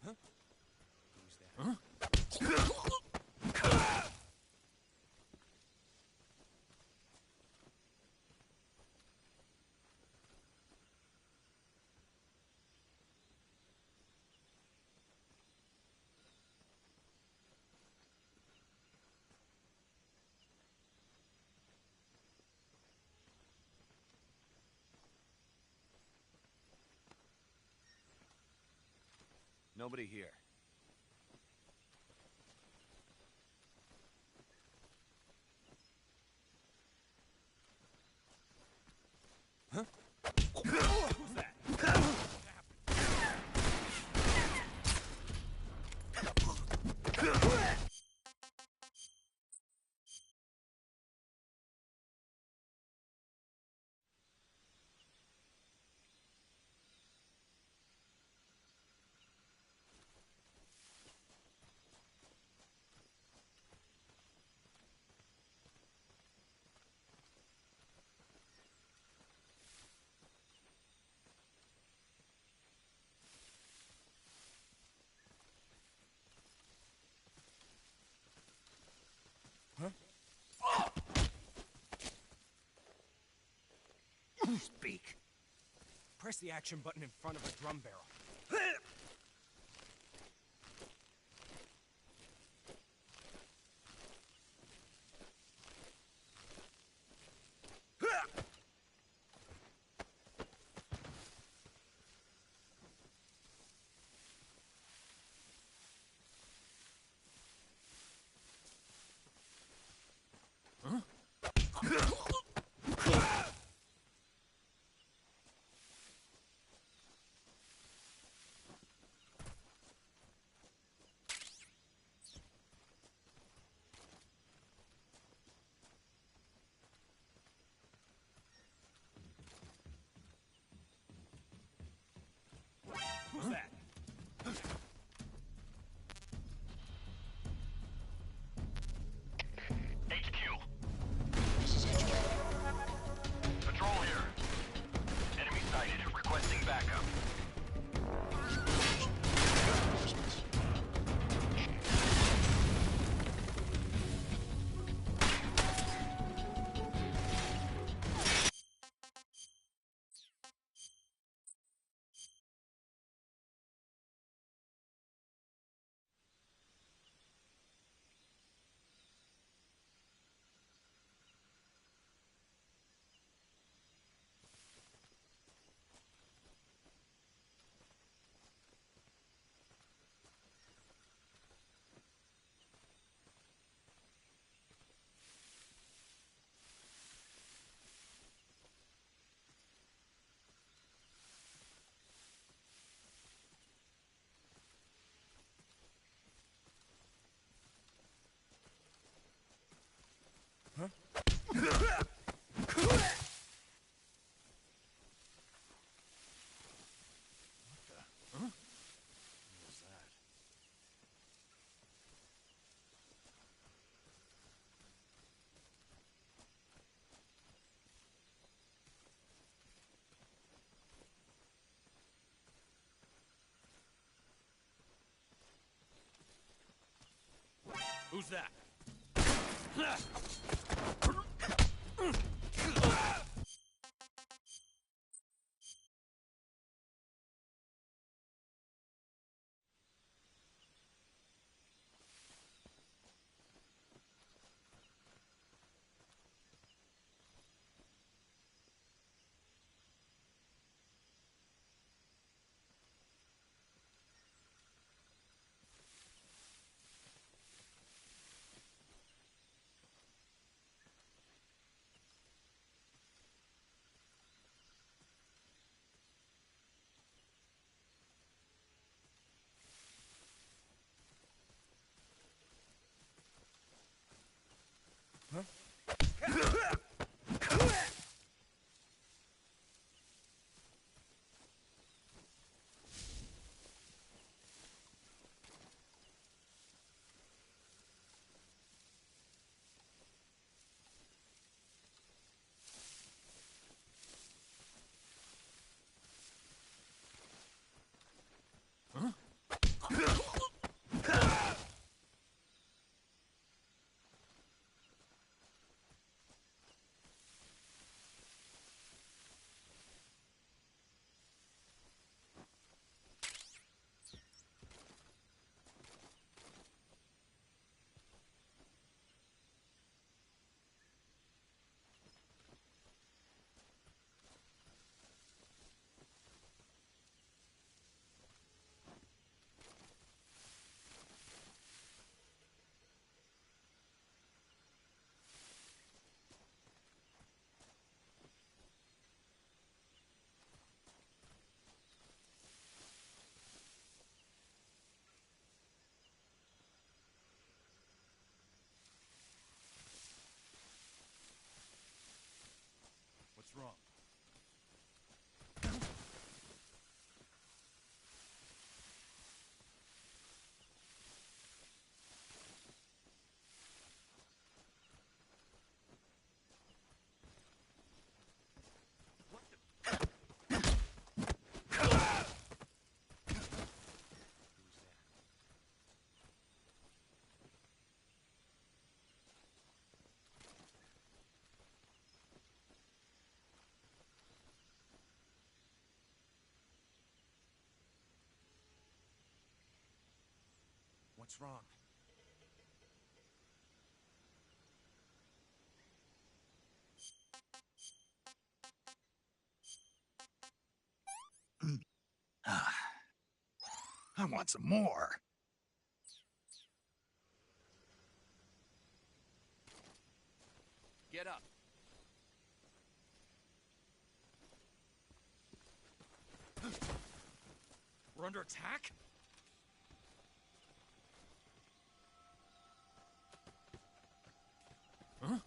Who's that? Nobody here. Who's that? Speak. Press the action button in front of a drum barrel. Who's that? What's wrong? What's wrong? I want some more. Get up. We're under attack? Huh?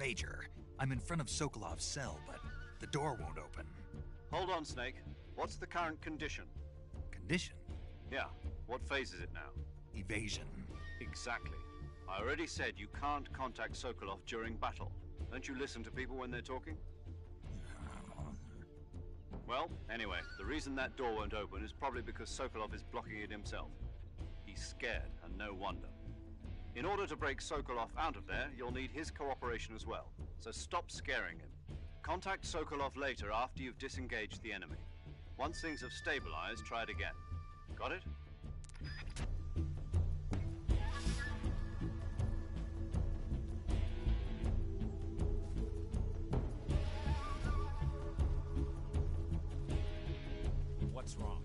Major, I'm in front of Sokolov's cell, but the door won't open. Hold on, Snake. What's the current condition? Condition? Yeah, what phase is it now? Evasion. Exactly. I already said you can't contact Sokolov during battle. Don't you listen to people when they're talking? Well, anyway, the reason that door won't open is probably because Sokolov is blocking it himself. He's scared, and no wonder. In order to break Sokolov out of there, you'll need his cooperation as well. So stop scaring him. Contact Sokolov later after you've disengaged the enemy. Once things have stabilized, try it again. Got it? What's wrong?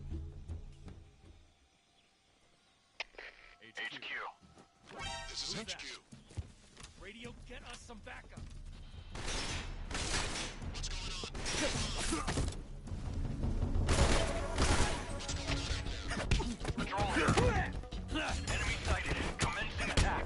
HQ. This is Who's HQ. that? Radio, get us some backup. What's going on? Patrol here. Enemy sighted. Commencing attack.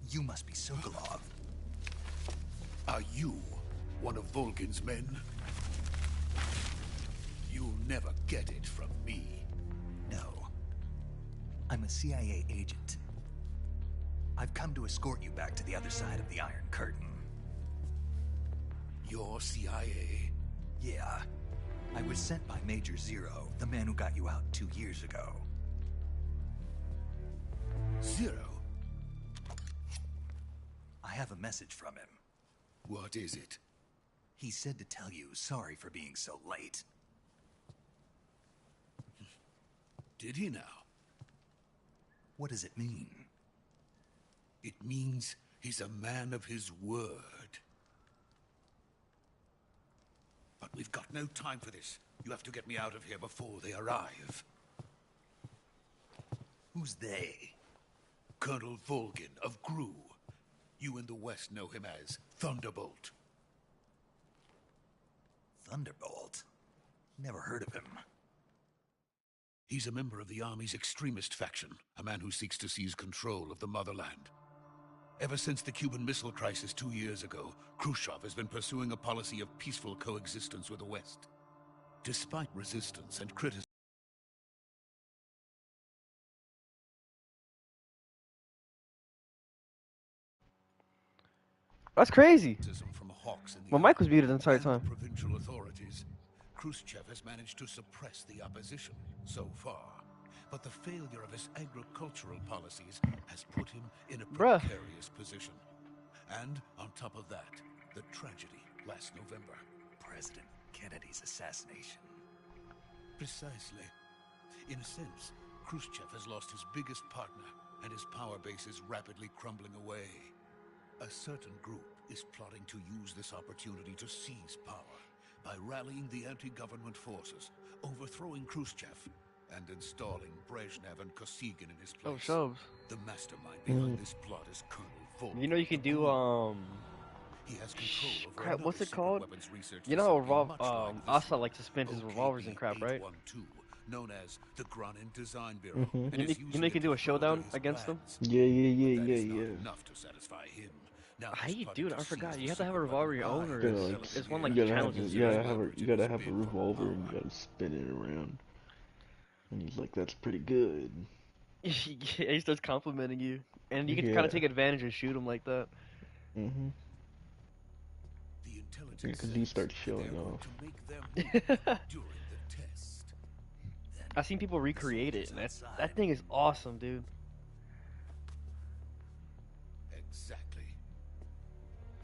You must be Sokolov. Are you one of Volgin's men? You'll never get it from me. No. I'm a CIA agent. I've come to escort you back to the other side of the Iron Curtain. You're CIA? Yeah. I was sent by Major Zero, the man who got you out 2 years ago. Zero? I have a message from him. What is it? He said to tell you sorry for being so late. Did he now? What does it mean? It means he's a man of his word. But we've got no time for this. You have to get me out of here before they arrive. Who's they? Colonel Volgin of GRU. You in the West know him as Thunderbolt. Thunderbolt? Never heard of him. He's a member of the Army's extremist faction, a man who seeks to seize control of the motherland. Ever since the Cuban Missile Crisis 2 years ago, Khrushchev has been pursuing a policy of peaceful coexistence with the West. Despite resistance and criticism, That's crazy. from hawks in the My mic was muted the entire and the time. provincial authorities, Khrushchev has managed to suppress the opposition so far. But the failure of his agricultural policies has put him in a Bruh. precarious position. And on top of that, the tragedy last November. President Kennedy's assassination. Precisely. In a sense, Khrushchev has lost his biggest partner, and his power base is rapidly crumbling away. A certain group is plotting to use this opportunity to seize power by rallying the anti-government forces, overthrowing Khrushchev, and installing Brezhnev and Kosygin in his place. Oh, shows. The mastermind behind this plot is Colonel Volk. You know you can do He has control over crap. What's another it called? secret weapons research You know facility how much like this Asa one, likes to spin his revolvers and crap, right? OKB-812, known as the Granin Design Bureau. Mhm. and You is know you using can it do to a showdown further his against them? plans. Yeah, yeah, That yeah, is yeah, not yeah. enough to satisfy him. Now How he's you plotting do it? to I forgot. seize You the have to have a secret revolver of your weapon own, or Gotta, behind like, it's one the like you gotta have, challenges. you gotta have a revolver and you gotta spin it around. And he's like, "That's pretty good." Yeah, he starts complimenting you, and you can kind Yeah. of take advantage and shoot him like that. Mm-hmm. The intelligence Yeah, because he says starts that showing they're going off. to make their move during the test. I've seen people recreate it, and that thing is awesome, dude. Exactly.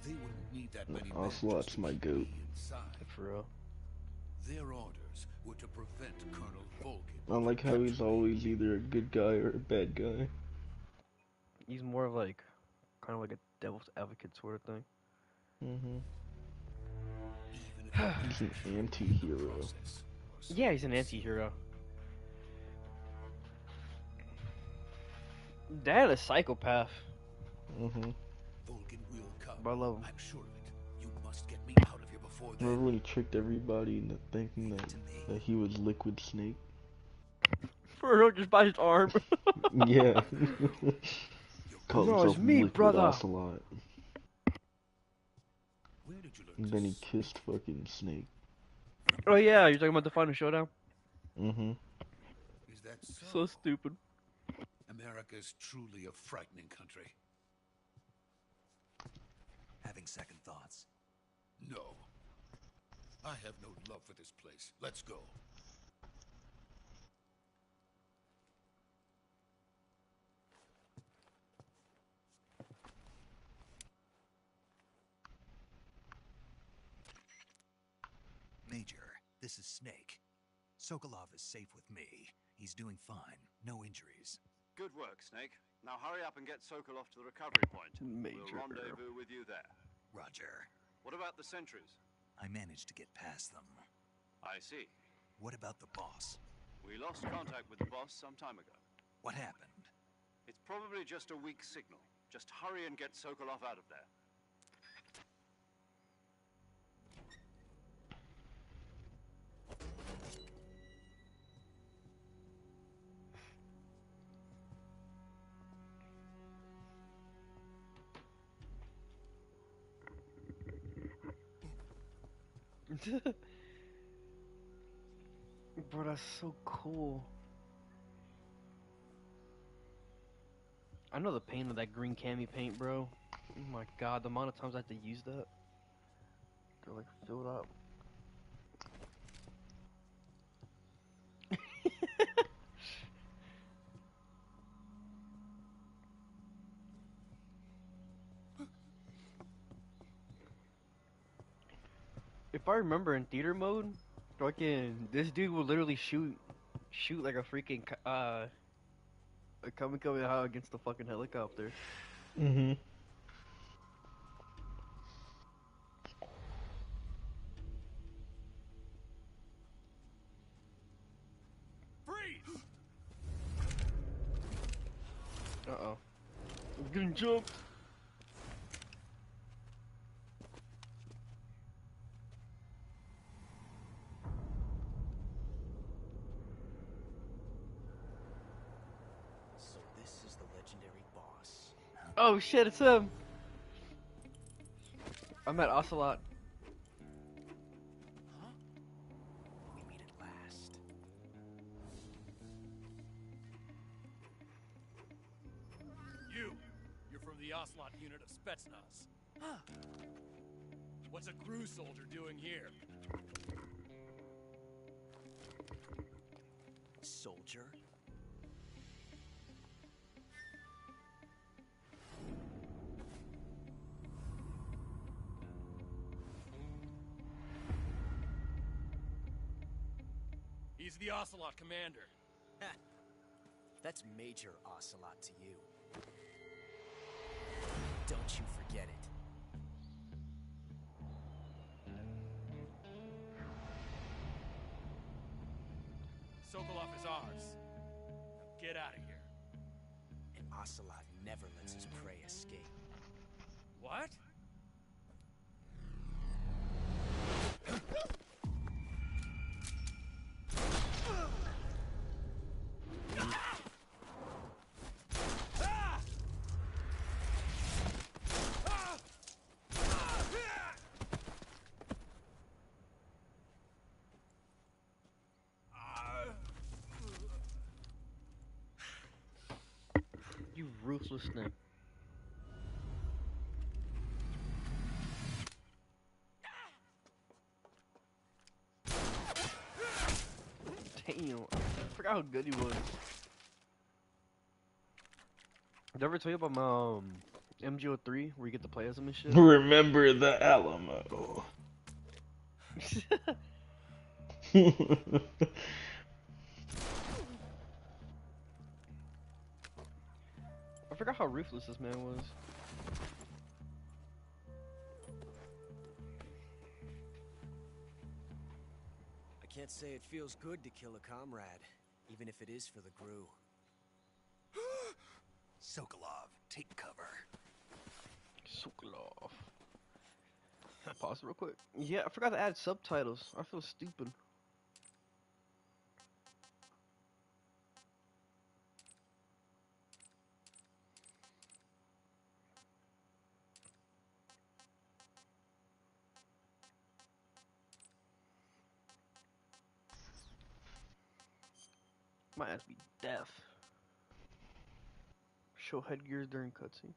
They wouldn't need that many men Ocelot's just to my keep goat. me inside. For real. Their orders were to prevent Colonel Volkin. I like how he's always either a good guy or a bad guy. He's more of like, kind of like a devil's advocate sort of thing. Mm-hmm. He's an anti-hero. Yeah, he's an anti-hero. Dad is a psychopath. Mm-hmm. Volkin will come. But I love him. I'm sure of it. You must get me out of here before then. Remember when he tricked everybody into thinking that he was Liquid Snake? For real, just by his arm. Yeah. Called No, himself it's me, Liquid brother. Ocelot. Where did you learn And then he kissed fucking Snake. Oh yeah, you're talking about the final showdown? Mm-hmm. Is that So stupid. America is truly a frightening country. Having second thoughts. No. I have no love for this place. Let's go. Major, this is Snake. Sokolov is safe with me. He's doing fine. No injuries. Good work, Snake. Now hurry up and get Sokolov to the recovery point. Major. We'll rendezvous with you there. Roger. What about the sentries? I managed to get past them. I see. What about the boss? We lost contact with the boss some time ago. What happened? It's probably just a weak signal. Just hurry and get Sokolov out of there. Bro, that's so cool. I know the pain of that green cami paint, bro. Oh my god, the amount of times I have to use that. They're like filled up. If I remember in theater mode, fucking this dude will literally shoot like a freaking a Kamehameha against the fucking helicopter. Mm-hmm. Freeze! Uh-oh. I'm getting jumped. Oh shit, it's him. I'm at Ocelot. Huh? We meet at last. You're from the Ocelot unit of Spetsnaz. Huh. What's a crew soldier doing here? Soldier? He's the Ocelot commander. That's Major Ocelot to you. Don't you forget it. Sokolov is ours. Now get out of here. And Ocelot never lets his prey escape. What? You ruthless snake. Damn, I forgot how good he was. Did I ever tell you about my MGO3 where you get to play as him and shit? Remember the Alamo. I forgot how ruthless this man was. I can't say it feels good to kill a comrade, even if it is for the GRU. Sokolov, take cover. Sokolov. Pause it real quick. Yeah, I forgot to add subtitles. I feel stupid. Might have to be deaf. Show headgear during cutscene.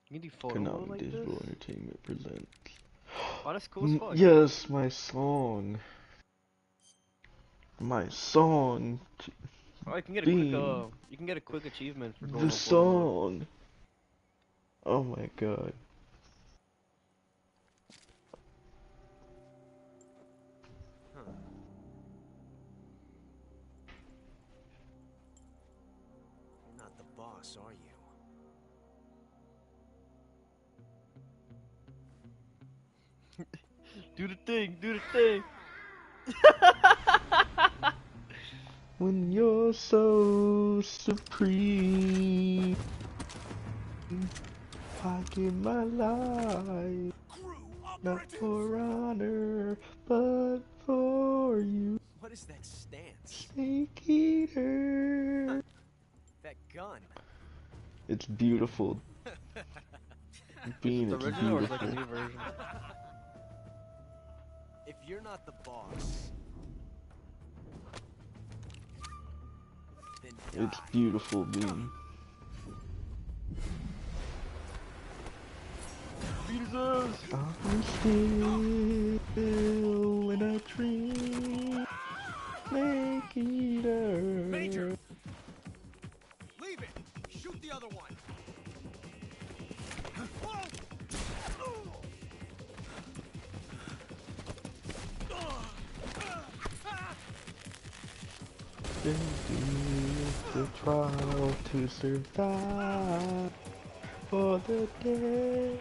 You can do photo mode like Digital this? Entertainment presents. Oh, that's cool as fuck. Yes, my song. My song. Oh, you can get a quick, you can get a quick achievement for going The song. Oh my god. You're not the boss, are you? Do the thing, do the thing. When you're so supreme, I give my life, not for honor, but for you. What is that stance? Snake Eater. That gun. It's beautiful. Being The it's original or beautiful. like a new version? If you're not the boss, then die. It's beautiful, Bean. Jesus! I'm still in a dream. Snake Eater. Major! Leave it! Shoot the other one! The trial to survive for the day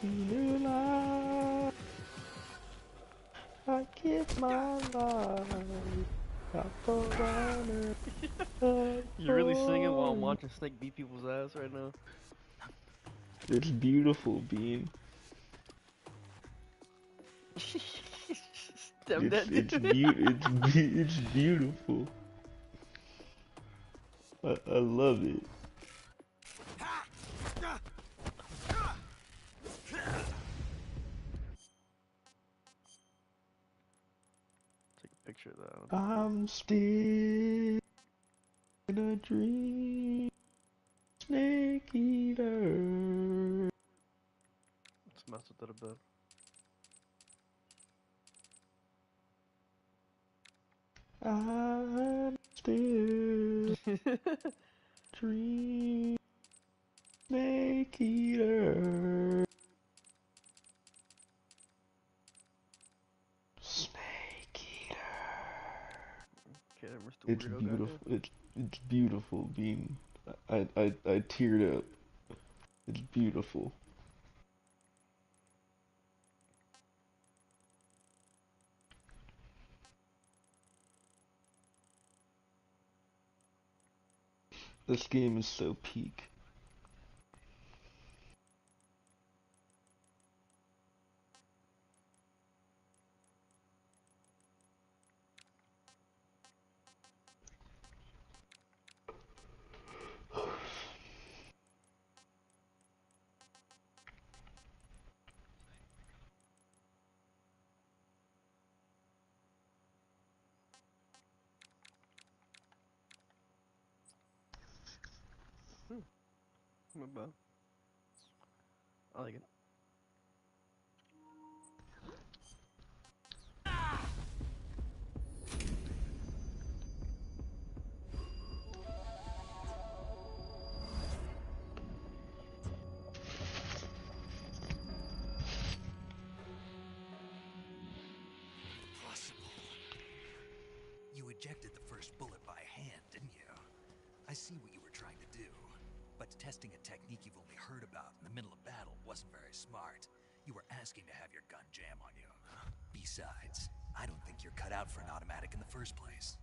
new life. I give my life out for honor. You're really singing while I'm watching Snake beat people's ass right now. It's beautiful, Bean. Damn that it's beautiful. I love it. Take a picture of that. I'm still in a dream, snake eater. Let's mess with it a bit. I'm still dream, snake eater. Snake eater. Okay, Mr. It's Weirdo beautiful. guy. It's beautiful. Being, I teared up. It's beautiful. This game is so peak. Not bad. I like it. Impossible. You ejected the first bullet by hand, didn't you? I see what you were trying to do. But testing a technique you've only heard about in the middle of battle wasn't very smart. You were asking to have your gun jam on you. Besides, I don't think you're cut out for an automatic in the first place.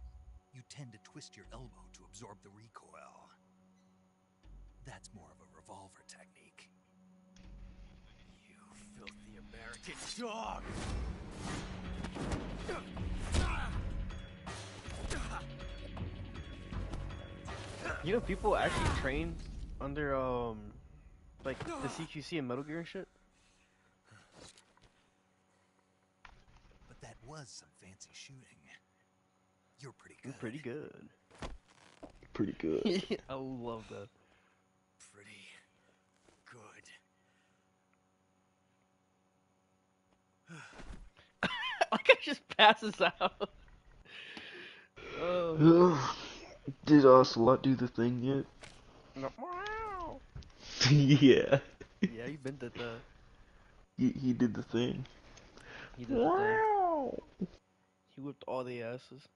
You tend to twist your elbow to absorb the recoil. That's more of a revolver technique. You filthy American dog! You know, people actually train under like the CQC and Metal Gear and shit. But that was some fancy shooting. You're pretty good. You're pretty good. Pretty good. I love that. Pretty good. Like I just passes out. Oh. Did Ocelot do the thing yet? No. Yeah. Yeah, you been did that. He did the thing. He did the thing. He whipped all the asses.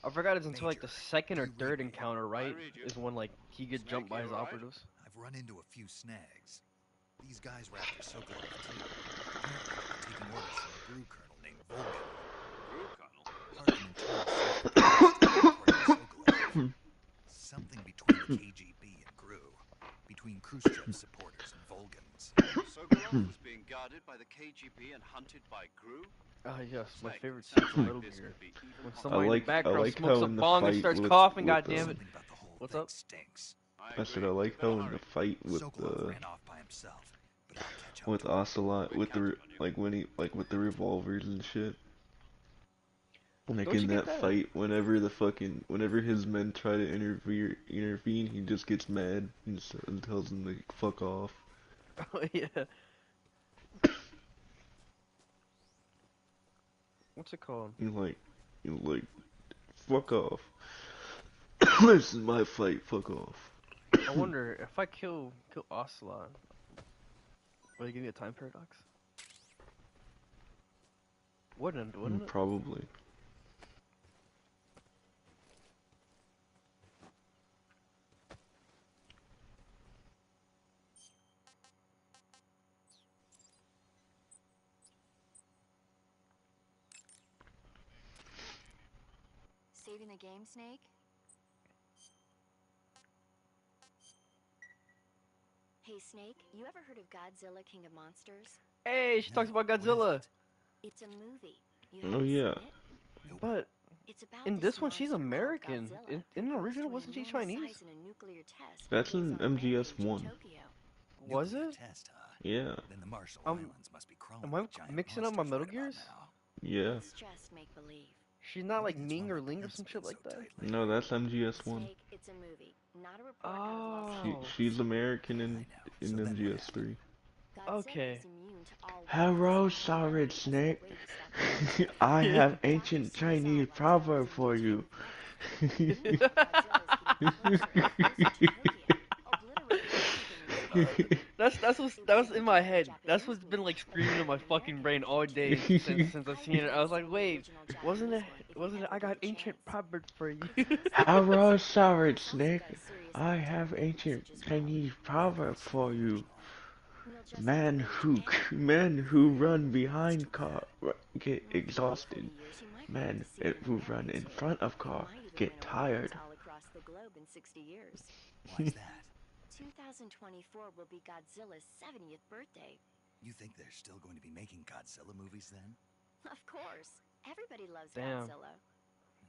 I forgot it's until like the second or third encounter, right? Is when like he gets jumped by his operatives. I've run into a few snags. These guys were after Sokolov too. Apparently, taking orders from a Gru colonel named Volgan. Gru colonel? Part of an internal Sokolov. Something between the KGB and Gru. Between Khrushchev's supporters and Volgans. Sokolov was being guarded by the KGB and hunted by Gru? Ah, yes, my favorite scene from Metal Gear. When somebody in the I background like smokes how a in the bong and fight starts with- coughing, with goddammit. What's up? Stinks. I said I like how in the fight with Sokolov ran off by himself, but I'll catch up with to him. Ocelot with the with the revolvers and shit. Like Don't you in get that that? fight, whenever his men try to intervene, he just gets mad and tells them to fuck off. Oh yeah. What's it called? He's like, fuck off. This is my fight. Fuck off. I wonder if I kill Ocelot, will he give me a time paradox? Wouldn't it? Probably. Saving the game, Snake? Hey, Snake, you ever heard of Godzilla, King of Monsters? Hey, she talks about Godzilla. It's a movie. You Oh haven't yeah. seen it? But It's about in this one, she's monster called American. Godzilla In the who goes original, to wasn't she enormous Chinese? size in a nuclear test That's and in goes on a MGS rampage in 1. Tokyo. Was Nuclear it? test, huh? Yeah. Then the Marshall Islands must be crawling Am I with giant mixing up my monsters Metal right about Gears? now. Yeah. It's just make believe. She's not like Maybe that's Ming why or my Ling or pants some fit shit so like that. tightly. No, that's MGS 1. Snake, it's a movie, not a report out of Los She, Angeles. she's American in So then what MGS 3. Godzilla Okay. is immune to all Hello, weapons. Solid That's Snake. the way to stop it. I have Dr. ancient Suicide Chinese Box proverb is for immune you. to infection. Godzilla's getting closer and closer to Tokyo, obliterating everything in its path. that was in my head. That's what's been like screaming in my fucking brain all day since I've seen it. I was like, wait, wasn't it? I got ancient proverb for you. Hello, Solid Snake. I have ancient Chinese proverb for you. Men who run behind car get exhausted. Men who run in front of car get tired. All across the globe in 60 years. Why's that? 2024 will be Godzilla's 70th birthday. You think they're still going to be making Godzilla movies then? Of course. Everybody loves Damn. Godzilla.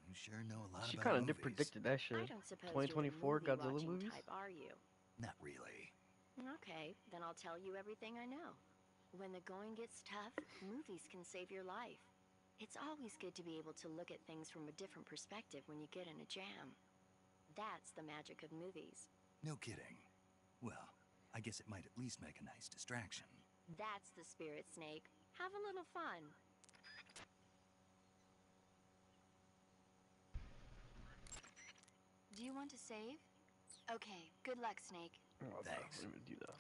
You sure know a lot She about kind of movies. did predicted that shit. I don't suppose 2024 you're a Godzilla movie-watching movies. type, are you? Not really. Okay, then I'll tell you everything I know. When the going gets tough, movies can save your life. It's always good to be able to look at things from a different perspective when you get in a jam. That's the magic of movies. No kidding. Well, I guess it might at least make a nice distraction. That's the spirit, Snake. Have a little fun. Do you want to save? Okay, good luck, Snake. Oh, Thanks. Let me do that.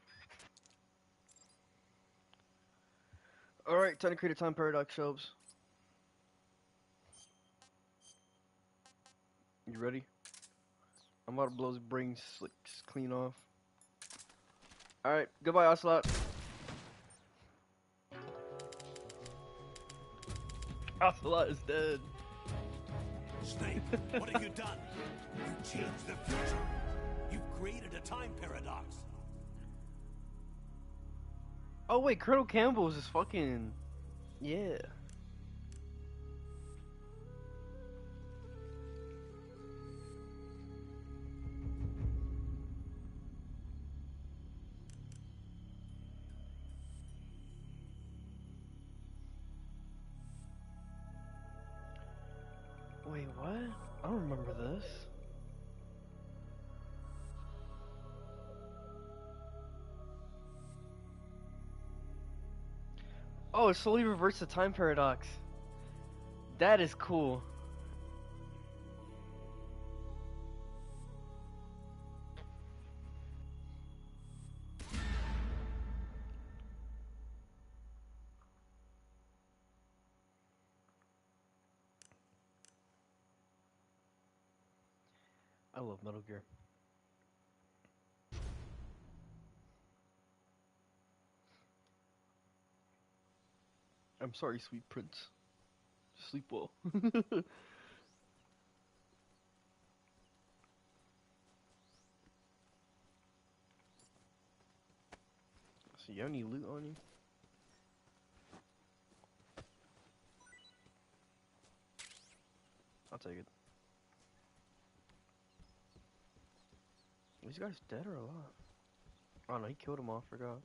Alright, time to create a time paradox, Shobes. You ready? I'm about to blow his brains clean off. Alright, goodbye, Ocelot. Ocelot is dead. Snake, what have you done? You've changed the future. You've created a time paradox. Oh wait, Colonel Campbell is fucking... Yeah. Wait, what? I don't remember this. Oh, it slowly reverts the time paradox. That is cool. I love Metal Gear. I'm sorry, sweet prince. Sleep well. So you have any loot on you? I'll take it. These guys dead or alive? Oh no, he killed them all, forgot.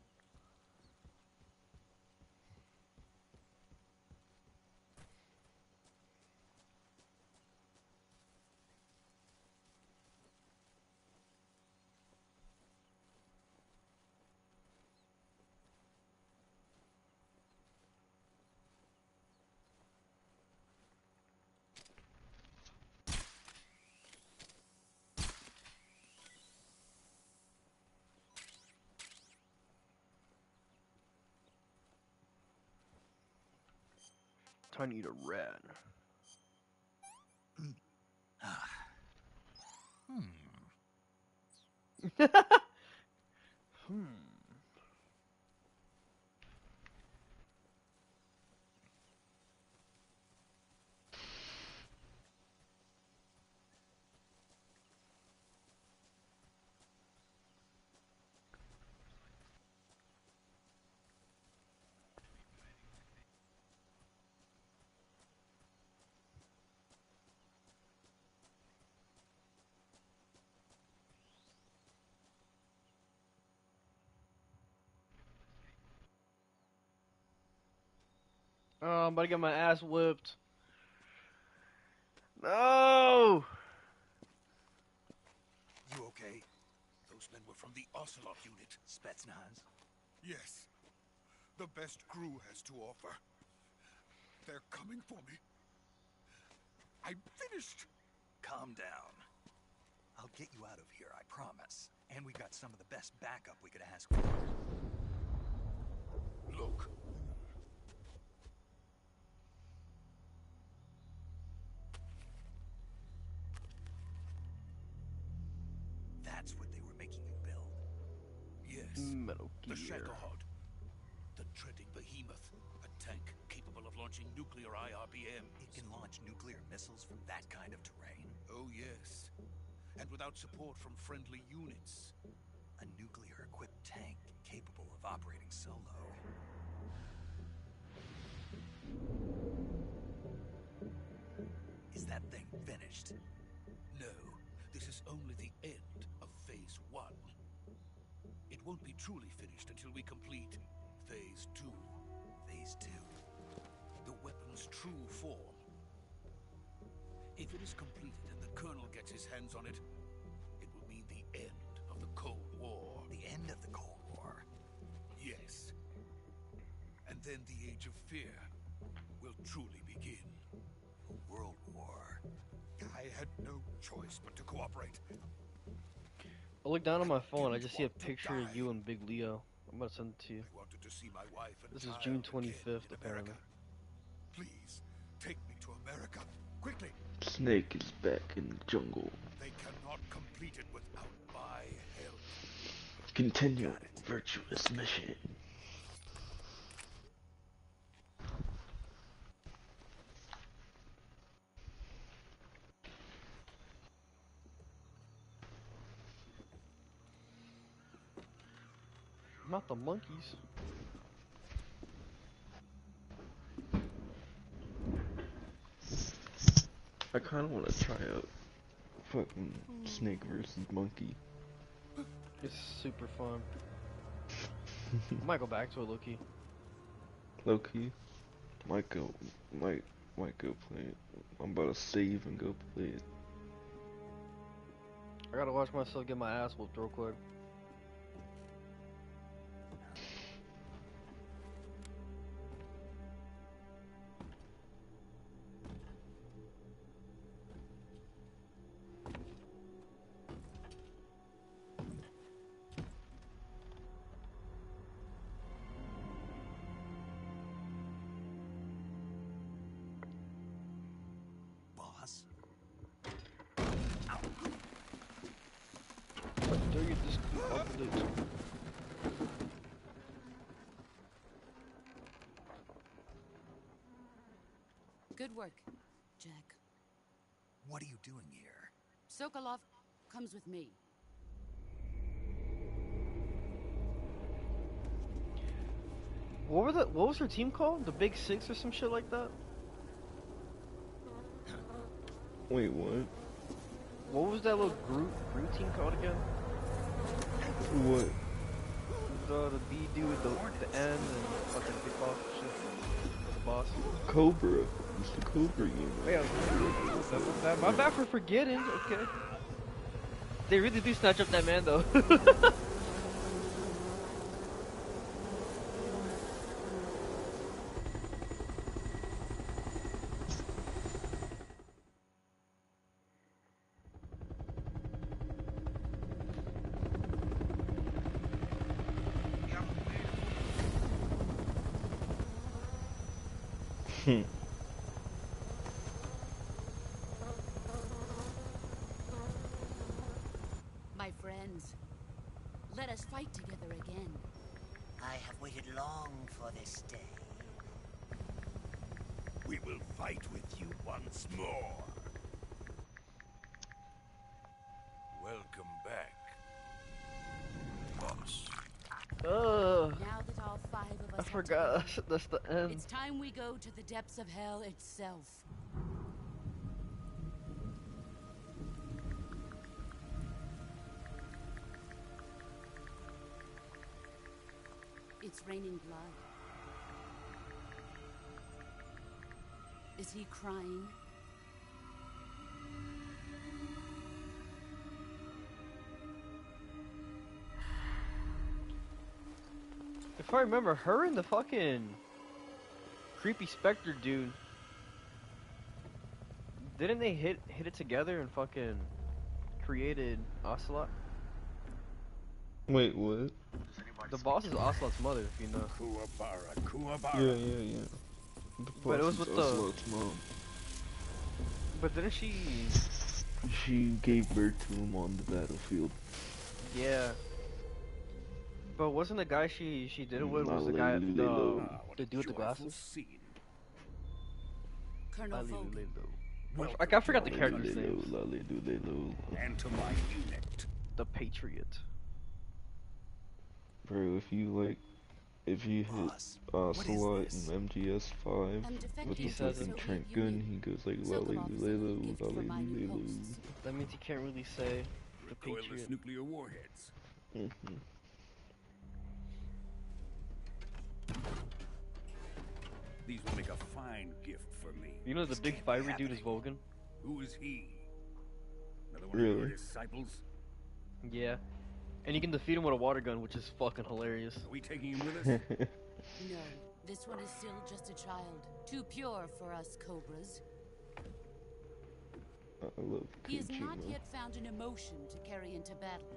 Time to eat a rat. Oh, I'm about to get my ass whipped. No! You okay? Those men were from the Ocelot unit. Spetsnaz? Yes. The best Gru has to offer. They're coming for me. I'm finished. Calm down. I'll get you out of here, I promise. And we got some of the best backup we could ask for. Look. That's what they were making you build. Yes. Metal The Gear. Shagohod. The treading behemoth. A tank capable of launching nuclear IRBMs. It can launch nuclear missiles from that kind of terrain? Oh, yes. And without support from friendly units. A nuclear-equipped tank capable of operating solo. Is that thing finished? No, this is only the end of Phase 1. It won't be truly finished until we complete Phase 2. Phase 2? The weapon's true form. If it is completed and the Colonel gets his hands on it, it will mean the end of the Cold War. The end of the Cold War? Yes. And then the Age of Fear will truly begin. A world war. I had no choice but to cooperate. I look down on my phone, I just see a picture of you and Big Leo. I'm gonna send it to you. I wanted to see my wife and This is child June again 25th, in apparently. America. Please, take me to America, quickly. Snake is back in the jungle. They cannot complete it without my help. Continue virtuous mission. Not the monkeys. I kind of want to try out fucking Snake versus Monkey. It's super fun. I might go back to it, Loki. Low-key, might go play it. I'm about to save and go play it. I gotta watch myself get my ass whooped real quick. Boss? Do you just open it? Good work, Jack. What are you doing here? Sokolov comes with me. What was her team called? The Big Six or some shit like that? Wait, what? What was that little Groot team called again? What? The B dude, the N, and fucking big boss shit. The boss. Cobra. It's the Cobra unit. Yeah, my bad for forgetting. Okay. They really do snatch up that man though. My friends, let us fight together again. I have waited long for this day. We will fight with you once more. Welcome back, boss. Ugh. Now that all five of us I have forgot. together, That's the end. it's time we go to the depths of hell itself. It's raining blood. Is he crying? If I remember, her and the fucking creepy Spectre dude, didn't they hit it together and fucking created Ocelot? Wait, what? The boss is Ocelot's mother, if you know. Yeah. The But it was boss with is the. Ocelot's mom. But didn't she? She gave birth to him on the battlefield. Yeah. But wasn't the guy she did it with was the guy the dude with the glasses? Colonel Vogue. I forgot the character's name. And to my unit. The Patriot. Bro, if you hit Ocelot in MGS5 with the fucking Trent gun, he goes like lolly-loo-lay-loo, lolly-loo-lay-loo. That means he can't really say the Patriot. Nuclear warheads. These will make a fine gift for me. You know the big fiery dude is Vogan? Who is he? Another one Really? of your disciples? Yeah. And you can defeat him with a water gun, which is fucking hilarious. Are we taking him with us? No, this one is still just a child. Too pure for us Cobras. I love He has not Kojima. yet found an emotion to carry into battle.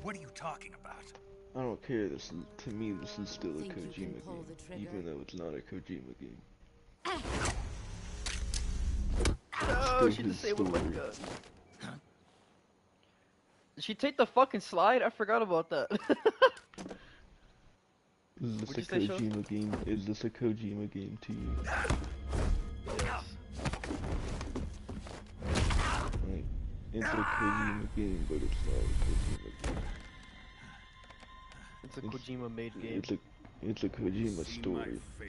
What are you talking about? I don't care, to me this is still a Think you can Kojima pull game, the trigger? even though it's not a Kojima game. No, she disabled my gun. Did she take the fucking slide? I forgot about that. Is this What'd a you say, Sean? Kojima game? Is this a Kojima game to you? Yes. Like, it's a Kojima game, but it's not a Kojima game. It's a Kojima-made game. It's a Kojima story. Yeah,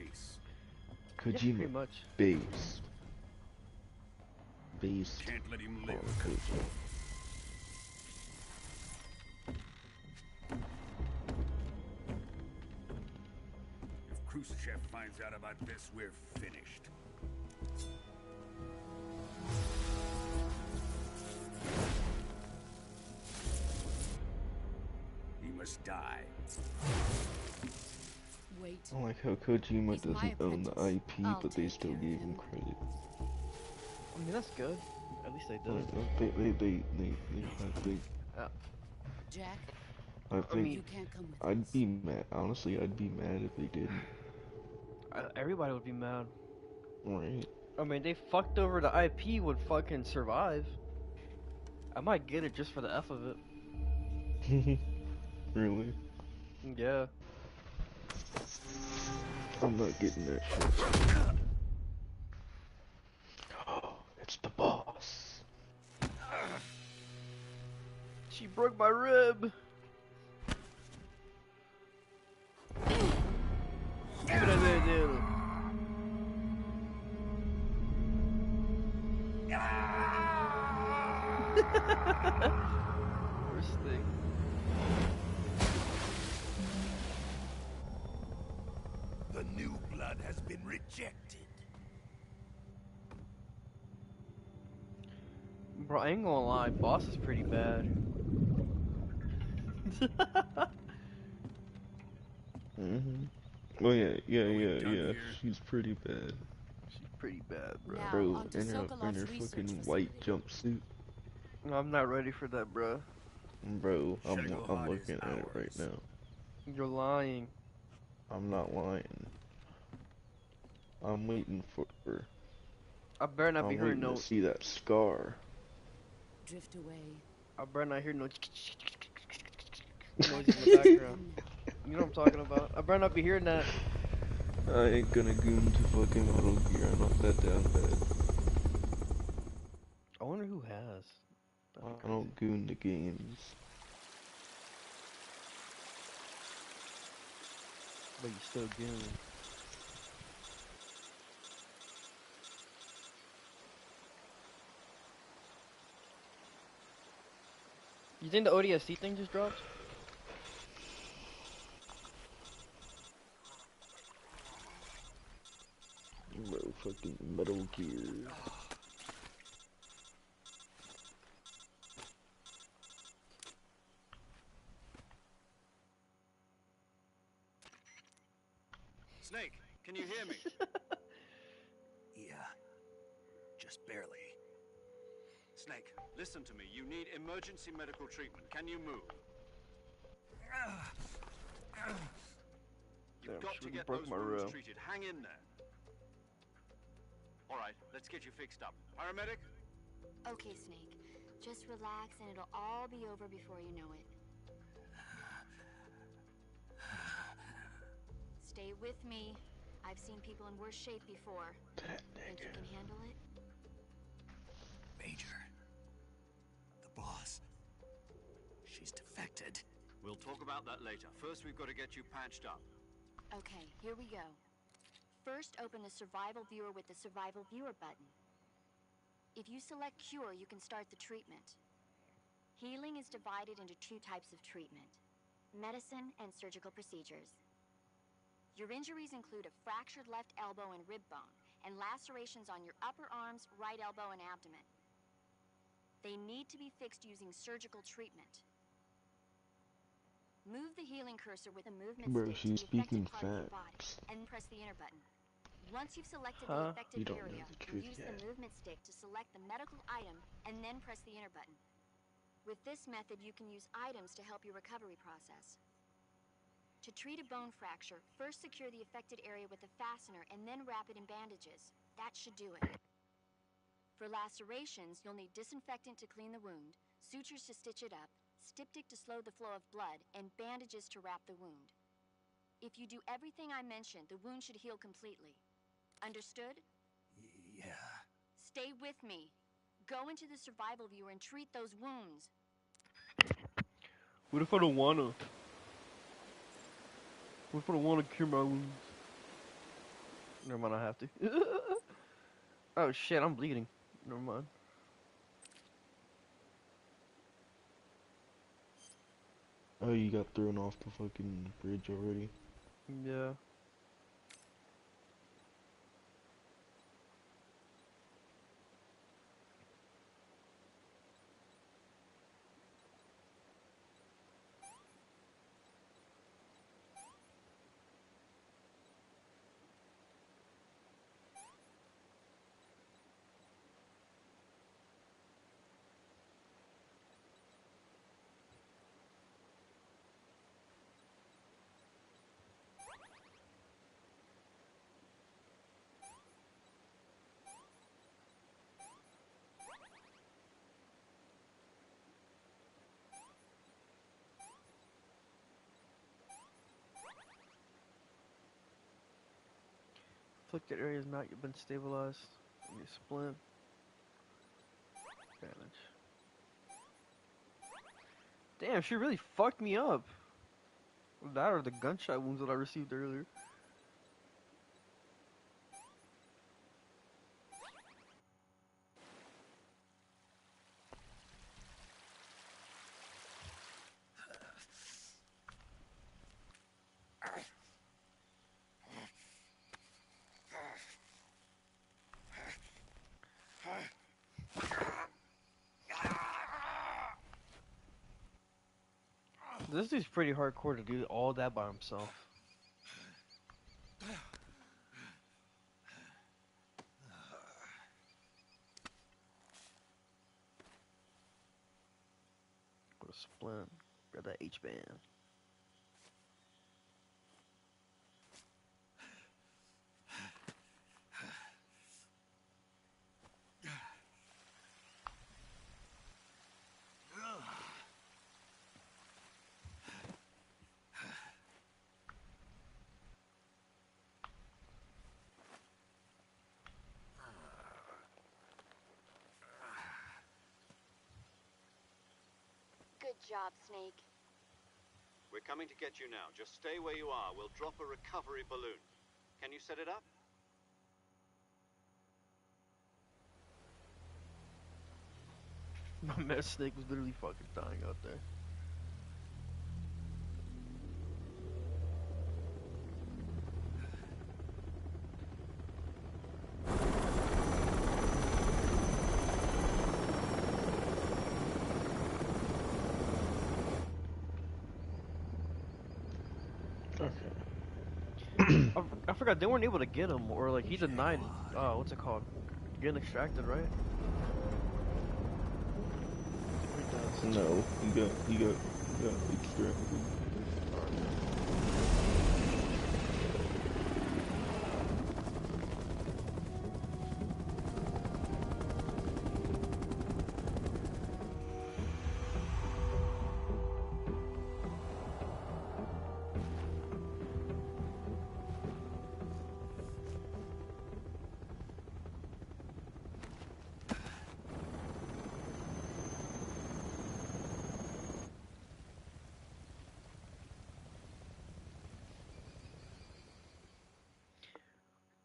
Kojima pretty much. based Can't let him on live. Kojima. If Khrushchev finds out about this, we're finished. He must die. Wait. I like how Kojima He's my doesn't own the apprentice. IP, I'll but they take still care of gave him. him credit. I mean, that's good. At least they did. Jack, I think you can't come with I'd us. be mad. Honestly, I'd be mad if they didn't. Everybody would be mad. Right. I mean, they fucked over the IP would fucking survive. I might get it just for the F of it. Really? Yeah. I'm not getting that shit. Oh, it's the boss. She broke my rib. Give it a little. Worst thing. The new blood has been rejected. Bro, I ain't gonna lie, boss is pretty bad. Oh yeah. She's pretty bad. She's pretty bad, bro. Now, Bro, onto in her Sokolov's research fucking facility. white jumpsuit. I'm not ready for that, bro. Bro, I'm Shegohod is looking at it right ours. now. You're lying. I'm not lying. I'm waiting for her. I better not be I'm hearing waiting no. to see that scar. Drift away. I better not hear no noises in the background. You know what I'm talking about. I better not be hearing that. I ain't gonna goon to fucking Metal Gear. I knocked that down bad. I wonder who has. I don't goon the games. But you still goon. You think the ODST thing just dropped? Bro, fucking Metal Gear. Snake, can you hear me? Yeah. Just barely. Snake, listen to me. You need emergency medical treatment. Can you move? You've got to get those wounds treated. Hang in there. All right, let's get you fixed up. Paramedic? Okay, Snake. Just relax and it'll all be over before you know it. Stay with me. I've seen people in worse shape before. Think you can handle it? Major. The boss. She's defected. We'll talk about that later. First, we've got to get you patched up. Okay, here we go. First, open the Survival Viewer with the Survival Viewer button. If you select Cure, you can start the treatment. Healing is divided into two types of treatment: medicine and surgical procedures. Your injuries include a fractured left elbow and rib bone, and lacerations on your upper arms, right elbow, and abdomen. They need to be fixed using surgical treatment. Move the healing cursor with a movement stick to the affected part of your body, and press the enter button. Once you've selected the affected area, you use the movement stick to select the medical item, and then press the enter button. With this method, you can use items to help your recovery process. To treat a bone fracture, first secure the affected area with a fastener and then wrap it in bandages. That should do it. For lacerations, you'll need disinfectant to clean the wound, sutures to stitch it up, styptic to slow the flow of blood, and bandages to wrap the wound. If you do everything I mentioned, the wound should heal completely. Understood? Yeah. Stay with me. Go into the Survival Viewer and treat those wounds. What if I don't wanna? What if I don't wanna cure my wounds? Never mind, I have to. Oh shit, I'm bleeding. Never mind. Oh, you got thrown off the fucking bridge already? Yeah. Afflicted area has not yet been stabilized. Let me splint. Bandage. Damn, she really fucked me up. That or the gunshot wounds that I received earlier. This dude's pretty hardcore to do all that by himself. Go to splint. Grab that H-band. Good job, Snake. We're coming to get you now. Just stay where you are. We'll drop a recovery balloon. Can you set it up? My mess Snake was literally fucking dying out there. I forgot they weren't able to get him, or like he denied. What's it called? Getting extracted, right? No, he got extracted.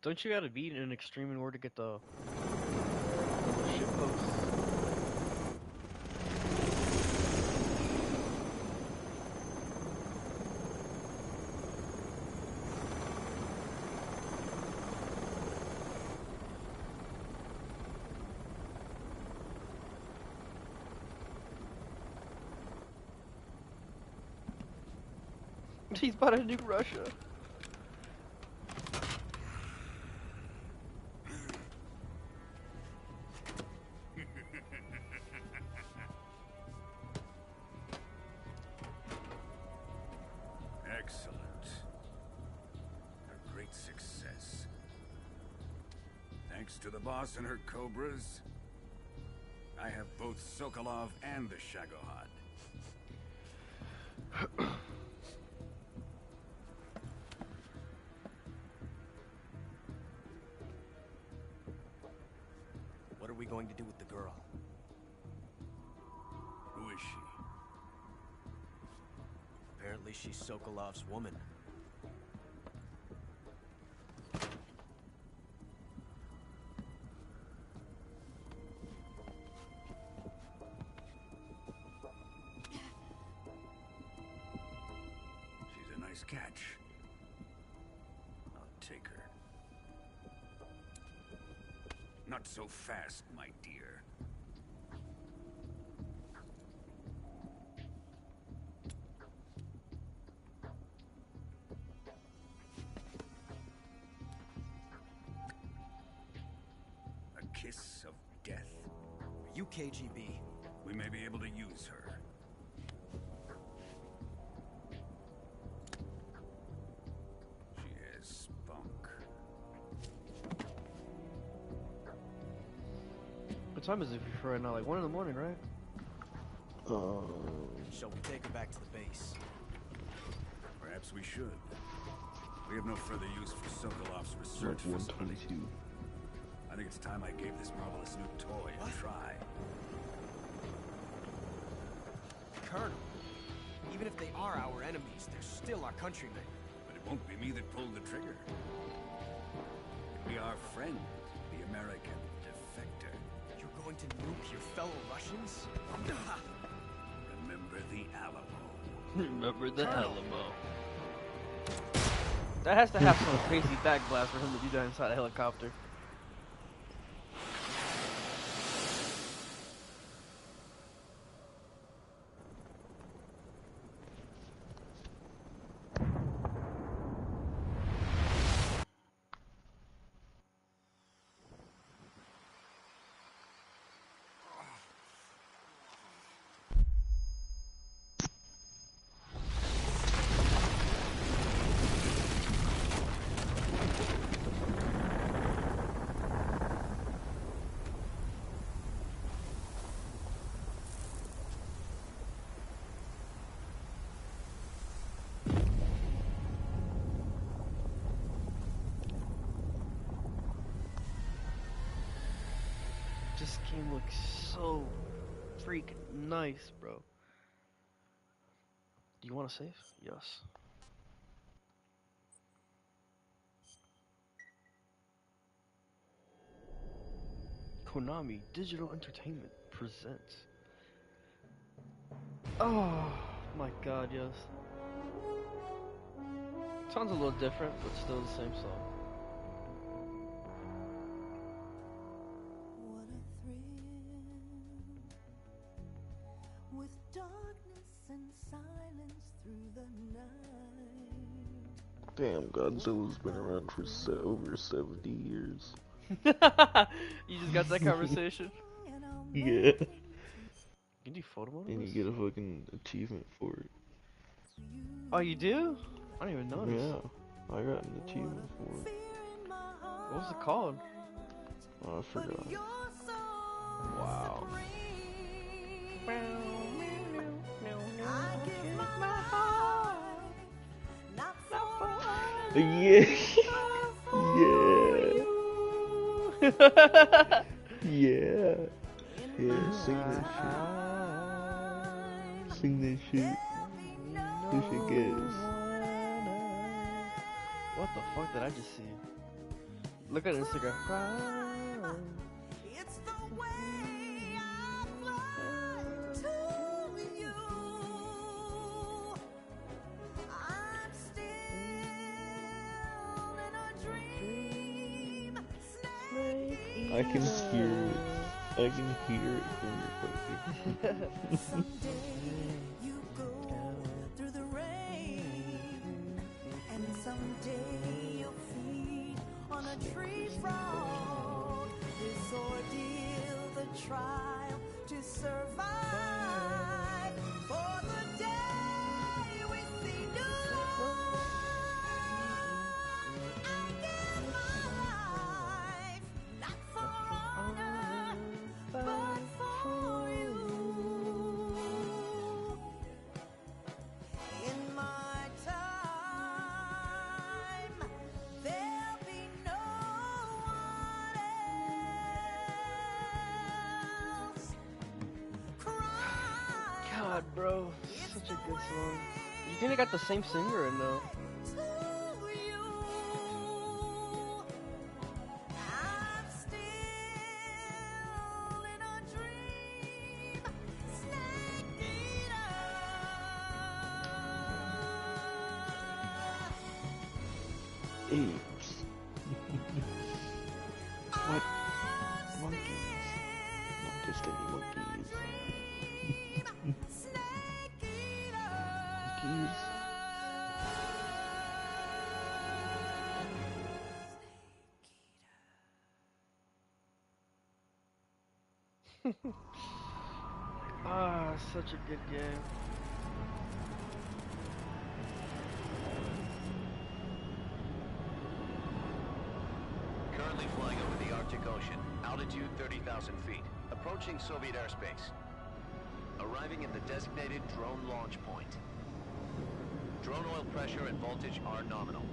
Don't you gotta beat an extreme in order to get the ship post? He's about to nuke Russia. Excellent. A great success. Thanks to the boss and her cobras, I have both Sokolov and the Shagohod. What are we going to do with the girl? Who is she? Apparently she's Sokolov's woman. She's a nice catch. I'll take her. Not so fast, my dear. A kiss of death. Are you KGB? We may be able to use her. She has spunk. What time is it for right now? Like 1 in the morning, right? Shall we take her back to the base? Perhaps we should. We have no further use for Sokolov's research Like facility. 122. I think it's time I gave this marvelous new toy a try. Colonel, even if they are our enemies, they're still our countrymen. But it won't be me that pulled the trigger. It'll be our friend, the American defector. You're going to nuke your fellow Russians? Remember the Alamo. Remember the Alamo. That has to have some crazy backblast for him to do that inside a helicopter. This game looks so freaking nice, bro. Do you want to save? Yes. Konami Digital Entertainment presents. Oh my god, yes. Sounds a little different, but still the same song. With darkness and silence through the night, Damn, Godzilla's been around for over 70 years. You just got that conversation? Yeah. Can you photo mode And this? you get a fucking achievement for it. Oh, you do? I don't even notice. Yeah, I got an achievement for it. What was it called? Oh, I forgot. Wow. Yeah. Yeah. Yeah. Yeah, sing that shit. Sing that shit. Who should guess? What the fuck did I just see? Look at Instagram. I can hear it. I can hear it when you're talking. Someday you'll feed on a tree frog. This ordeal, the trial to survive. For the day we see new life. I give my life, not for honor, but for you. In my time. God, bro, such a good song. You think they got the same singer or no? Apes. What? Monkeys. Not just any monkeys. Monkeys. Ah, such a good game. Currently flying over the Arctic Ocean, altitude 30,000 feet, approaching Soviet airspace. Arriving at the designated drone launch point. Drone oil pressure and voltage are nominal.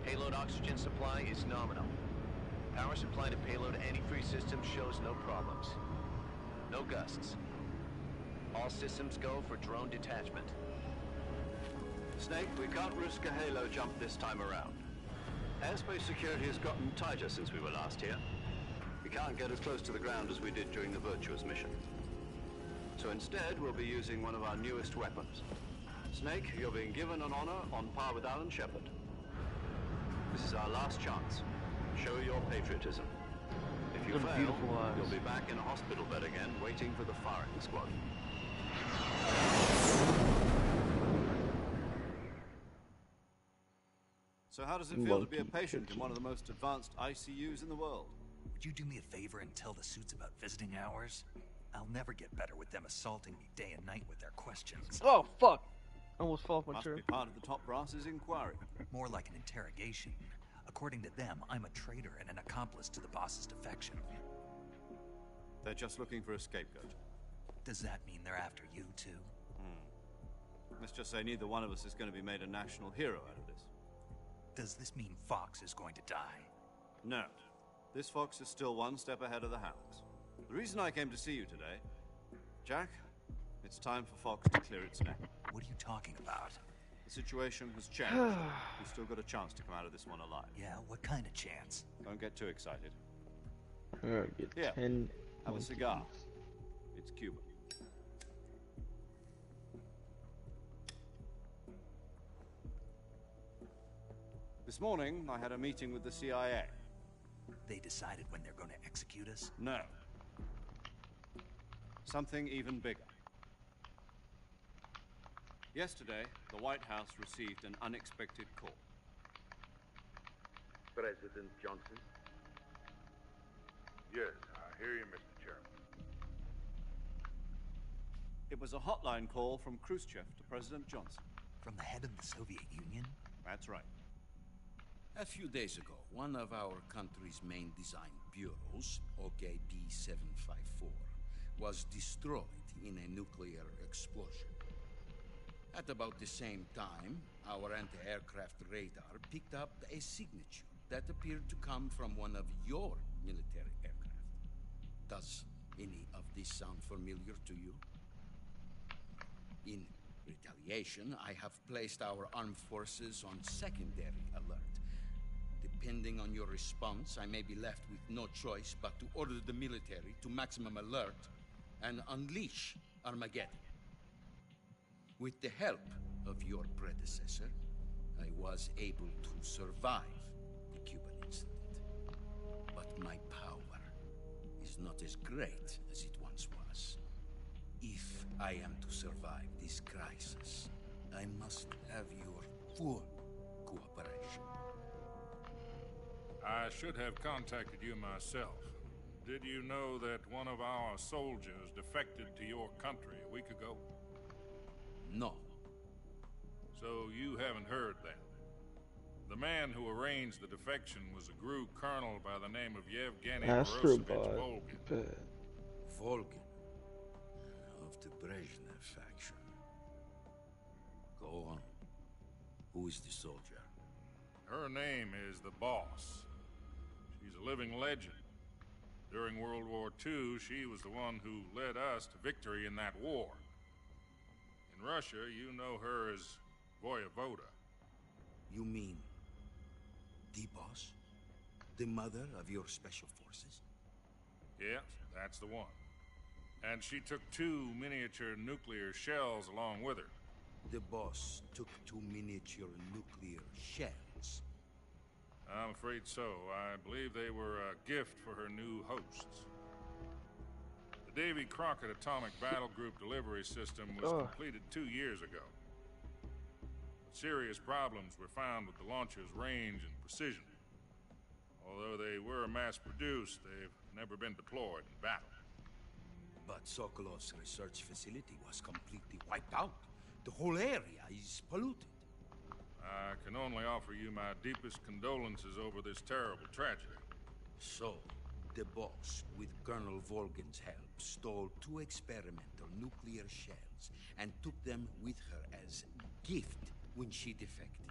Payload oxygen supply is nominal. Power supply to payload antifreeze system shows no problems. No gusts. All systems go for drone detachment. Snake, we can't risk a halo jump this time around. Airspace security has gotten tighter since we were last here. We can't get as close to the ground as we did during the Virtuous mission. So instead, we'll be using one of our newest weapons. Snake, you're being given an honor on par with Alan Shepard. This is our last chance. Show your patriotism. If you fail, you'll be back in a hospital bed again, waiting for the firing squad. So how does it feel to be a patient in one of the most advanced ICUs in the world? Would you do me a favor and tell the suits about visiting hours? I'll never get better with them assaulting me day and night with their questions. Oh, fuck! Almost fell off my chair. Must be part of the top brass's inquiry. More like an interrogation. According to them, I'm a traitor and an accomplice to the boss's defection. They're just looking for a scapegoat. Does that mean they're after you, too? Let's just say neither one of us is going to be made a national hero out of this. Does this mean Fox is going to die? No. This Fox is still one step ahead of the Hounds. The reason I came to see you today, Jack, it's time for Fox to clear its neck. What are you talking about? The situation has changed. We've still got a chance to come out of this one alive. Yeah, what kind of chance? Don't get too excited. Get Here, 10 have a cigar. It's Cuban. This morning, I had a meeting with the CIA. They decided when they're going to execute us? No. Something even bigger. Yesterday, the White House received an unexpected call. President Johnson? Yes, I hear you, Mr. Chairman. It was a hotline call from Khrushchev to President Johnson. From the head of the Soviet Union? That's right. A few days ago, one of our country's main design bureaus, OKB 754, was destroyed in a nuclear explosion. At about the same time, our anti-aircraft radar picked up a signature that appeared to come from one of your military aircraft. Does any of this sound familiar to you? In retaliation, I have placed our armed forces on secondary alert. Depending on your response, I may be left with no choice but to order the military to maximum alert and unleash Armageddon. With the help of your predecessor, I was able to survive the Cuban incident. But my power is not as great as it once was. If I am to survive this crisis, I must have your full cooperation. I should have contacted you myself. Did you know that one of our soldiers defected to your country a week ago? No. So you haven't heard then? The man who arranged the defection was a GRU colonel by the name of Yevgeny Borosovich Volgin. Volgin? Of the Brezhnev faction. Go on. Who is the soldier? Her name is the Boss. She's a living legend. During World War II, she was the one who led us to victory in that war. In Russia, you know her as Voyevoda. You mean the Boss? The mother of your special forces? Yes, that's the one. And she took 2 miniature nuclear shells along with her. The Boss took 2 miniature nuclear shells? I'm afraid so. I believe they were a gift for her new hosts. The Davy Crockett Atomic Battle Group delivery system was completed 2 years ago. Serious problems were found with the launcher's range and precision. Although they were mass-produced, they've never been deployed in battle. But Sokolov's research facility was completely wiped out. The whole area is polluted. I can only offer you my deepest condolences over this terrible tragedy. So, the Boss, with Colonel Volgin's help, stole 2 experimental nuclear shells and took them with her as gift when she defected.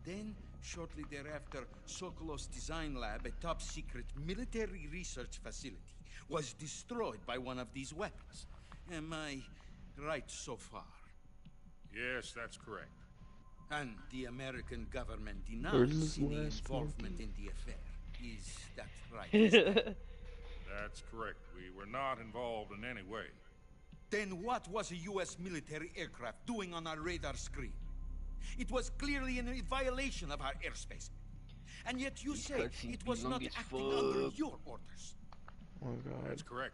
Then, shortly thereafter, Sokolov's design lab, a top-secret military research facility, was destroyed by one of these weapons. Am I right so far? Yes, that's correct. And the American government denies any involvement in the affair. Is that right? That's correct. We were not involved in any way. Then what was a U.S. military aircraft doing on our radar screen? It was clearly in a violation of our airspace. And yet you say it was not acting under your orders. Oh my god. That's correct.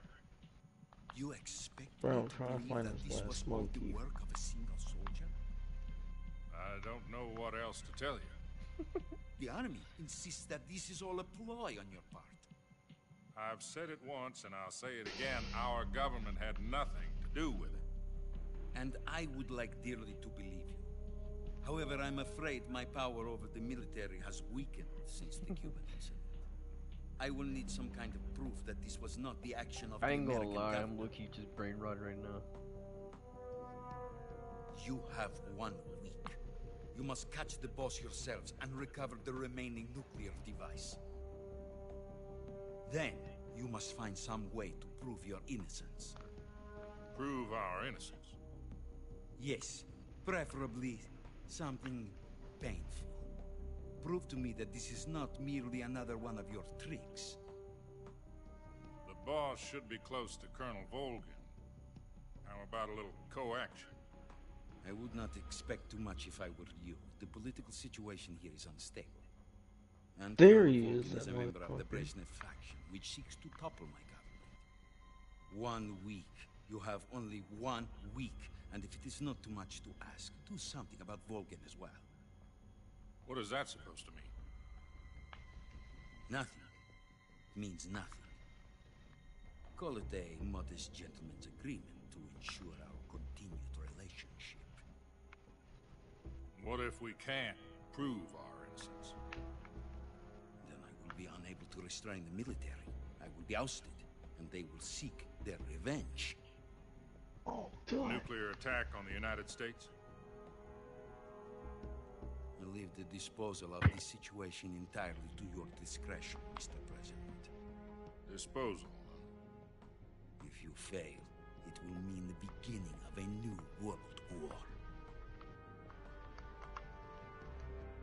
You expect Bro, me I'm to trying to believe find that this this was last all the monkey. work of a single soldier? I don't know what else to tell you. The army insists that this is all a ploy on your part. I've said it once and I'll say it again. Our government had nothing to do with it. And I would like dearly to believe you. However, I'm afraid my power over the military has weakened since the Cuban incident. I will need some kind of proof that this was not the action of the I ain't gonna American lie, government. I'm looking just brain rot right now. You have 1 week. You must catch the Boss yourselves and recover the remaining nuclear device. Then, you must find some way to prove your innocence. Prove our innocence? Yes, preferably something painful. Prove to me that this is not merely another one of your tricks. The Boss should be close to Colonel Volgin. How about a little co-action? I would not expect too much if I were you. The political situation here is unstable. And There Colonel he Volgin is, a that member of the motherfucker. Brezhnev faction, which seeks to topple my government. 1 week. You have only 1 week, And if it is not too much to ask, do something about Volgin as well. What is that supposed to mean? Nothing. Means nothing. Call it a modest gentleman's agreement to ensure our continued relationship. What if we can't prove our innocence? Then I will be unable to restrain the military. I will be ousted, and they will seek their revenge. Oh, God. Nuclear attack on the United States? I leave the disposal of this situation entirely to your discretion, Mr. President. Disposal? If you fail, it will mean the beginning of a new world war.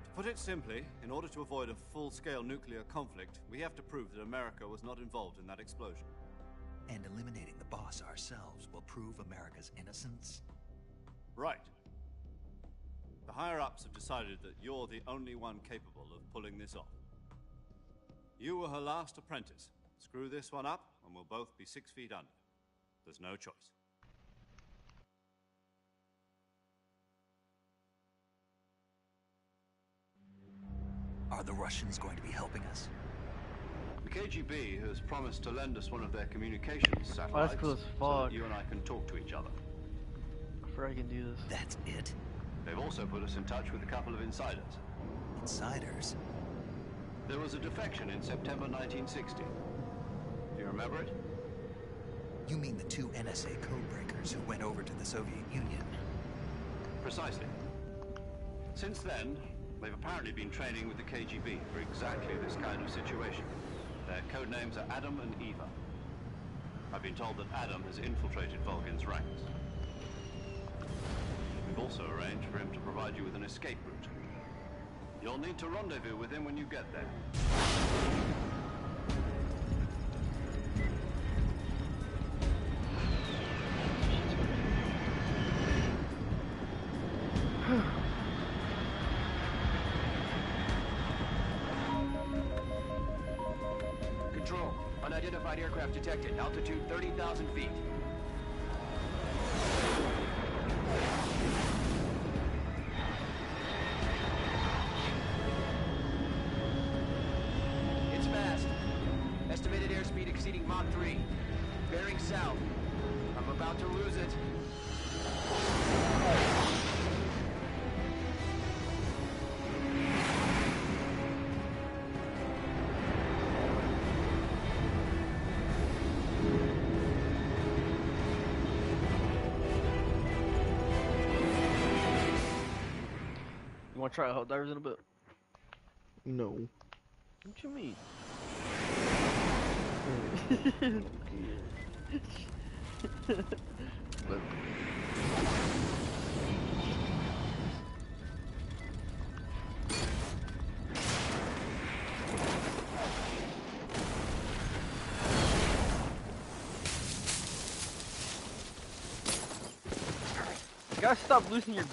To put it simply, in order to avoid a full-scale nuclear conflict, we have to prove that America was not involved in that explosion. And eliminating the boss ourselves will prove America's innocence? Right. The higher-ups have decided that you're the only one capable of pulling this off. You were her last apprentice. Screw this one up, and we'll both be 6 feet under. There's no choice. Are the Russians going to be helping us? The KGB has promised to lend us one of their communications satellites cool as so fuck. that you and I can talk to each other. I forgot I can do this. That's it? They've also put us in touch with a couple of insiders. Insiders? There was a defection in September 1960. Do you remember it? You mean the 2 NSA codebreakers who went over to the Soviet Union? Precisely. Since then, they've apparently been training with the KGB for exactly this kind of situation. Their code names are Adam and Eva. I've been told that Adam has infiltrated Volgin's ranks. We've also arranged for him to provide you with an escape route. You'll need to rendezvous with him when you get there. Control. Unidentified aircraft detected. Altitude 30,000 feet. It's fast. Estimated airspeed exceeding Mach 3. Bearing south. I'm about to lose it. You want to try hot divers in a bit? No. What you mean? But you gotta stop losing your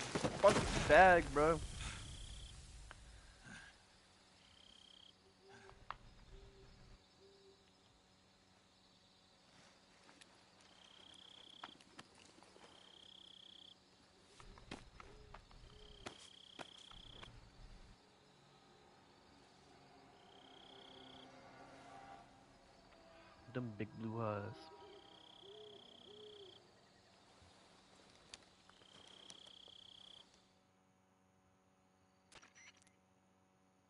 fucking bag, bro. Them big blue eyes.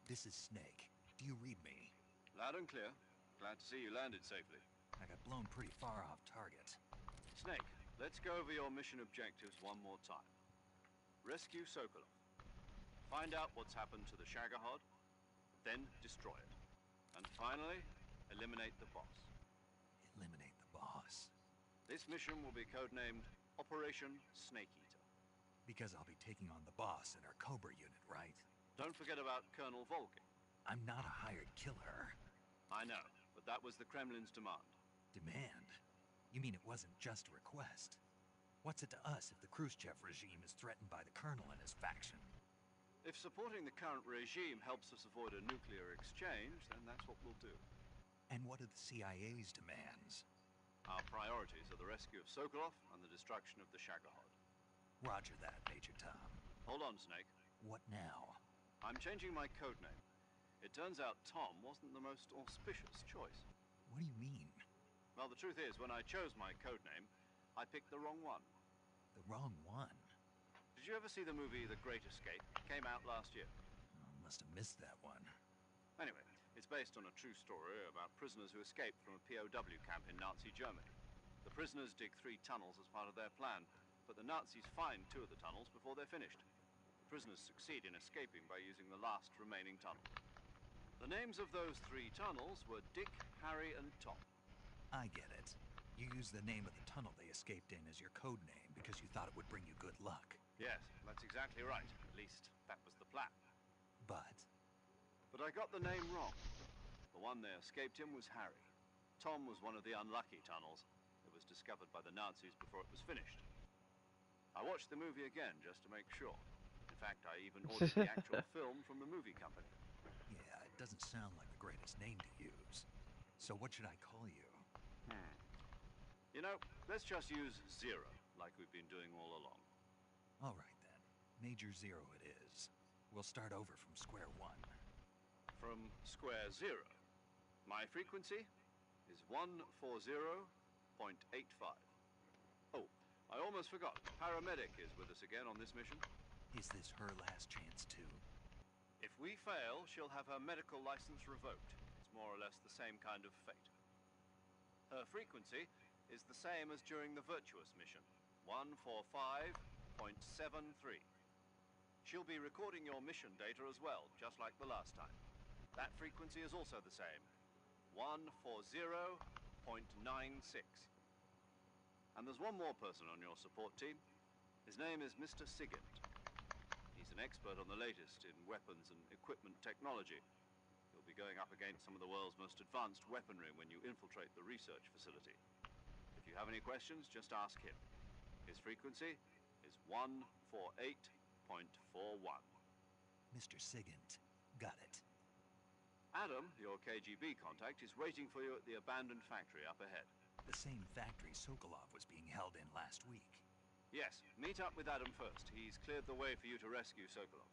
This is Snake. Do you read me? Loud and clear. Glad to see you landed safely. I got blown pretty far off target. Snake, let's go over your mission objectives one more time. Rescue Sokolov. Find out what's happened to the Shagohod, then destroy it. And finally, eliminate the boss. Eliminate the boss? This mission will be codenamed Operation Snake Eater. Because I'll be taking on the boss in our Cobra unit, right? Don't forget about Colonel Volgin. I'm not a hired killer. I know, but that was the Kremlin's demand. Demand? You mean it wasn't just a request? What's it to us if the Khrushchev regime is threatened by the Colonel and his faction? If supporting the current regime helps us avoid a nuclear exchange, then that's what we'll do. And what are the CIA's demands? Our priorities are the rescue of Sokolov and the destruction of the Shagohod. Roger that, Major Tom. Hold on, Snake. What now? I'm changing my codename. It turns out Tom wasn't the most auspicious choice. What do you mean? Well, the truth is, when I chose my codename, I picked the wrong one. The wrong one? Did you ever see the movie The Great Escape? Came out last year. Oh, must have missed that one. Anyway, it's based on a true story about prisoners who escaped from a POW camp in Nazi Germany. The prisoners dig 3 tunnels as part of their plan, but the Nazis find 2 of the tunnels before they're finished. The prisoners succeed in escaping by using the last remaining tunnel. The names of those 3 tunnels were Dick, Harry, and Tom. I get it. You used the name of the tunnel they escaped in as your code name because you thought it would bring you good luck. Yes, that's exactly right. At least, that was the plan. But I got the name wrong. The one they escaped in was Harry. Tom was one of the unlucky tunnels. It was discovered by the Nazis before it was finished. I watched the movie again just to make sure. In fact, I even ordered the actual film from the movie company. Yeah, it doesn't sound like the greatest name to use. So what should I call you? You know, let's just use Zero, like we've been doing all along. All right, then. Major Zero it is. We'll start over from square one. From square zero. My frequency is 140.85. Oh, I almost forgot. Paramedic is with us again on this mission. Is this her last chance, too? If we fail, she'll have her medical license revoked. It's more or less the same kind of fate. Her frequency is the same as during the Virtuous mission, 145.73. She'll be recording your mission data as well, just like the last time. That frequency is also the same, 140.96. And there's one more person on your support team. His name is Mr. Sigint. He's an expert on the latest in weapons and equipment technology. You'll be going up against some of the world's most advanced weaponry when you infiltrate the research facility. If you have any questions, just ask him. His frequency is 148.41. Mr. Sigint. Got it. Adam, your KGB contact, is waiting for you at the abandoned factory up ahead. The same factory Sokolov was being held in last week. Yes, meet up with Adam first. He's cleared the way for you to rescue Sokolov.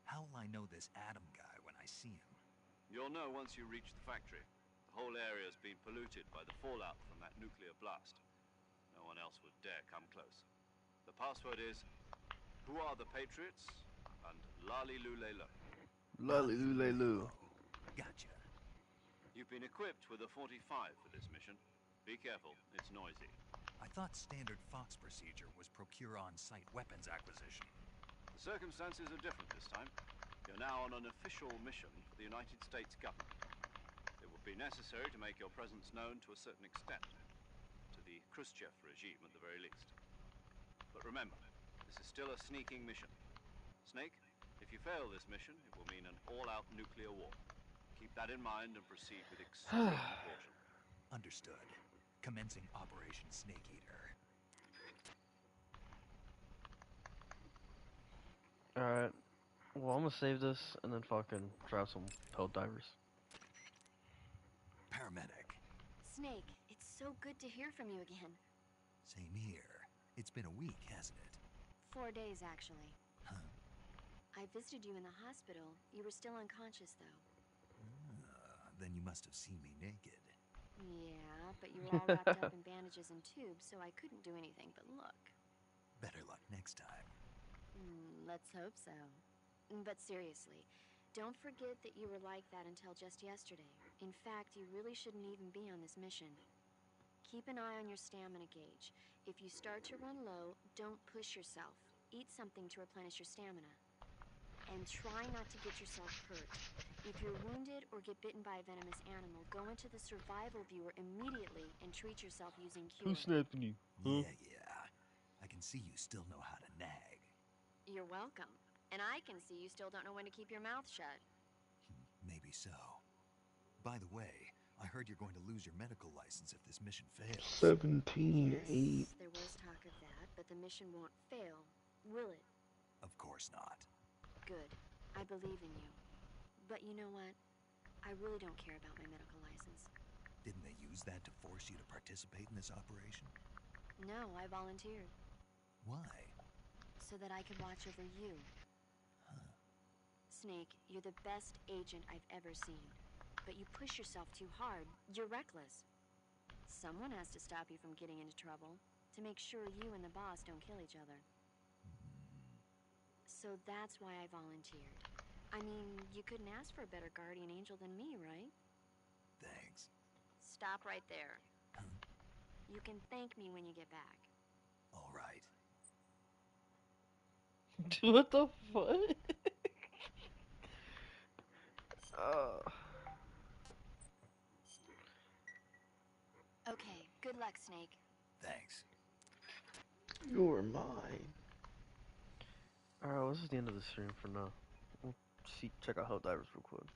How will I know this Adam guy when I see him? You'll know once you reach the factory. The whole area's been polluted by the fallout from that nuclear blast. No one else would dare come close. The password is, "Who are the Patriots?" and "Lali Lule Lo." Lali Lule Lu. Gotcha. You've been equipped with a 45 for this mission. Be careful, it's noisy. I thought standard Fox procedure was procure on-site weapons acquisition. The circumstances are different this time. You're now on an official mission for the United States government. It would be necessary to make your presence known to a certain extent. To the Khrushchev regime, at the very least. But remember, this is still a sneaking mission. Snake, if you fail this mission, it will mean an all-out nuclear war. Keep that in mind and proceed with extreme caution. Understood. Commencing Operation Snake Eater. Alright. Well, I'm gonna save this and then fucking try some Hell Divers. Paramedic. Snake, it's so good to hear from you again. Same here. It's been a week, hasn't it? 4 days, actually. Huh? I visited you in the hospital. You were still unconscious, though. Then you must have seen me naked. Yeah, but you were all wrapped up in bandages and tubes, so I couldn't do anything but look. Better luck next time. Let's hope so. But seriously, don't forget that you were like that until just yesterday. In fact, you really shouldn't even be on this mission. Keep an eye on your stamina gauge. If you start to run low, don't push yourself. Eat something to replenish your stamina. And try not to get yourself hurt. If you're wounded or get bitten by a venomous animal, go into the survival viewer immediately and treat yourself using Cure. Who's snapping you? Huh? Yeah. I can see you still know how to nag. You're welcome. And I can see you still don't know when to keep your mouth shut. Maybe so. By the way, I heard you're going to lose your medical license if this mission fails. 17-8. Yes, there was talk of that, but the mission won't fail, will it? Of course not. Good. I believe in you. But you know what? I really don't care about my medical license. Didn't they use that to force you to participate in this operation? No, I volunteered. Why? so that I could watch over you. Snake, you're the best agent I've ever seen. But you push yourself too hard. You're reckless. Someone has to stop you from getting into trouble, to make sure you and the boss don't kill each other. So that's why I volunteered. I mean, you couldn't ask for a better guardian angel than me, right? Thanks. Stop right there. You can thank me when you get back. All right. What the fuck? Okay, good luck, Snake. Thanks. You're mine. Alright, well, this is the end of the stream for now. We'll check out Helldivers real quick.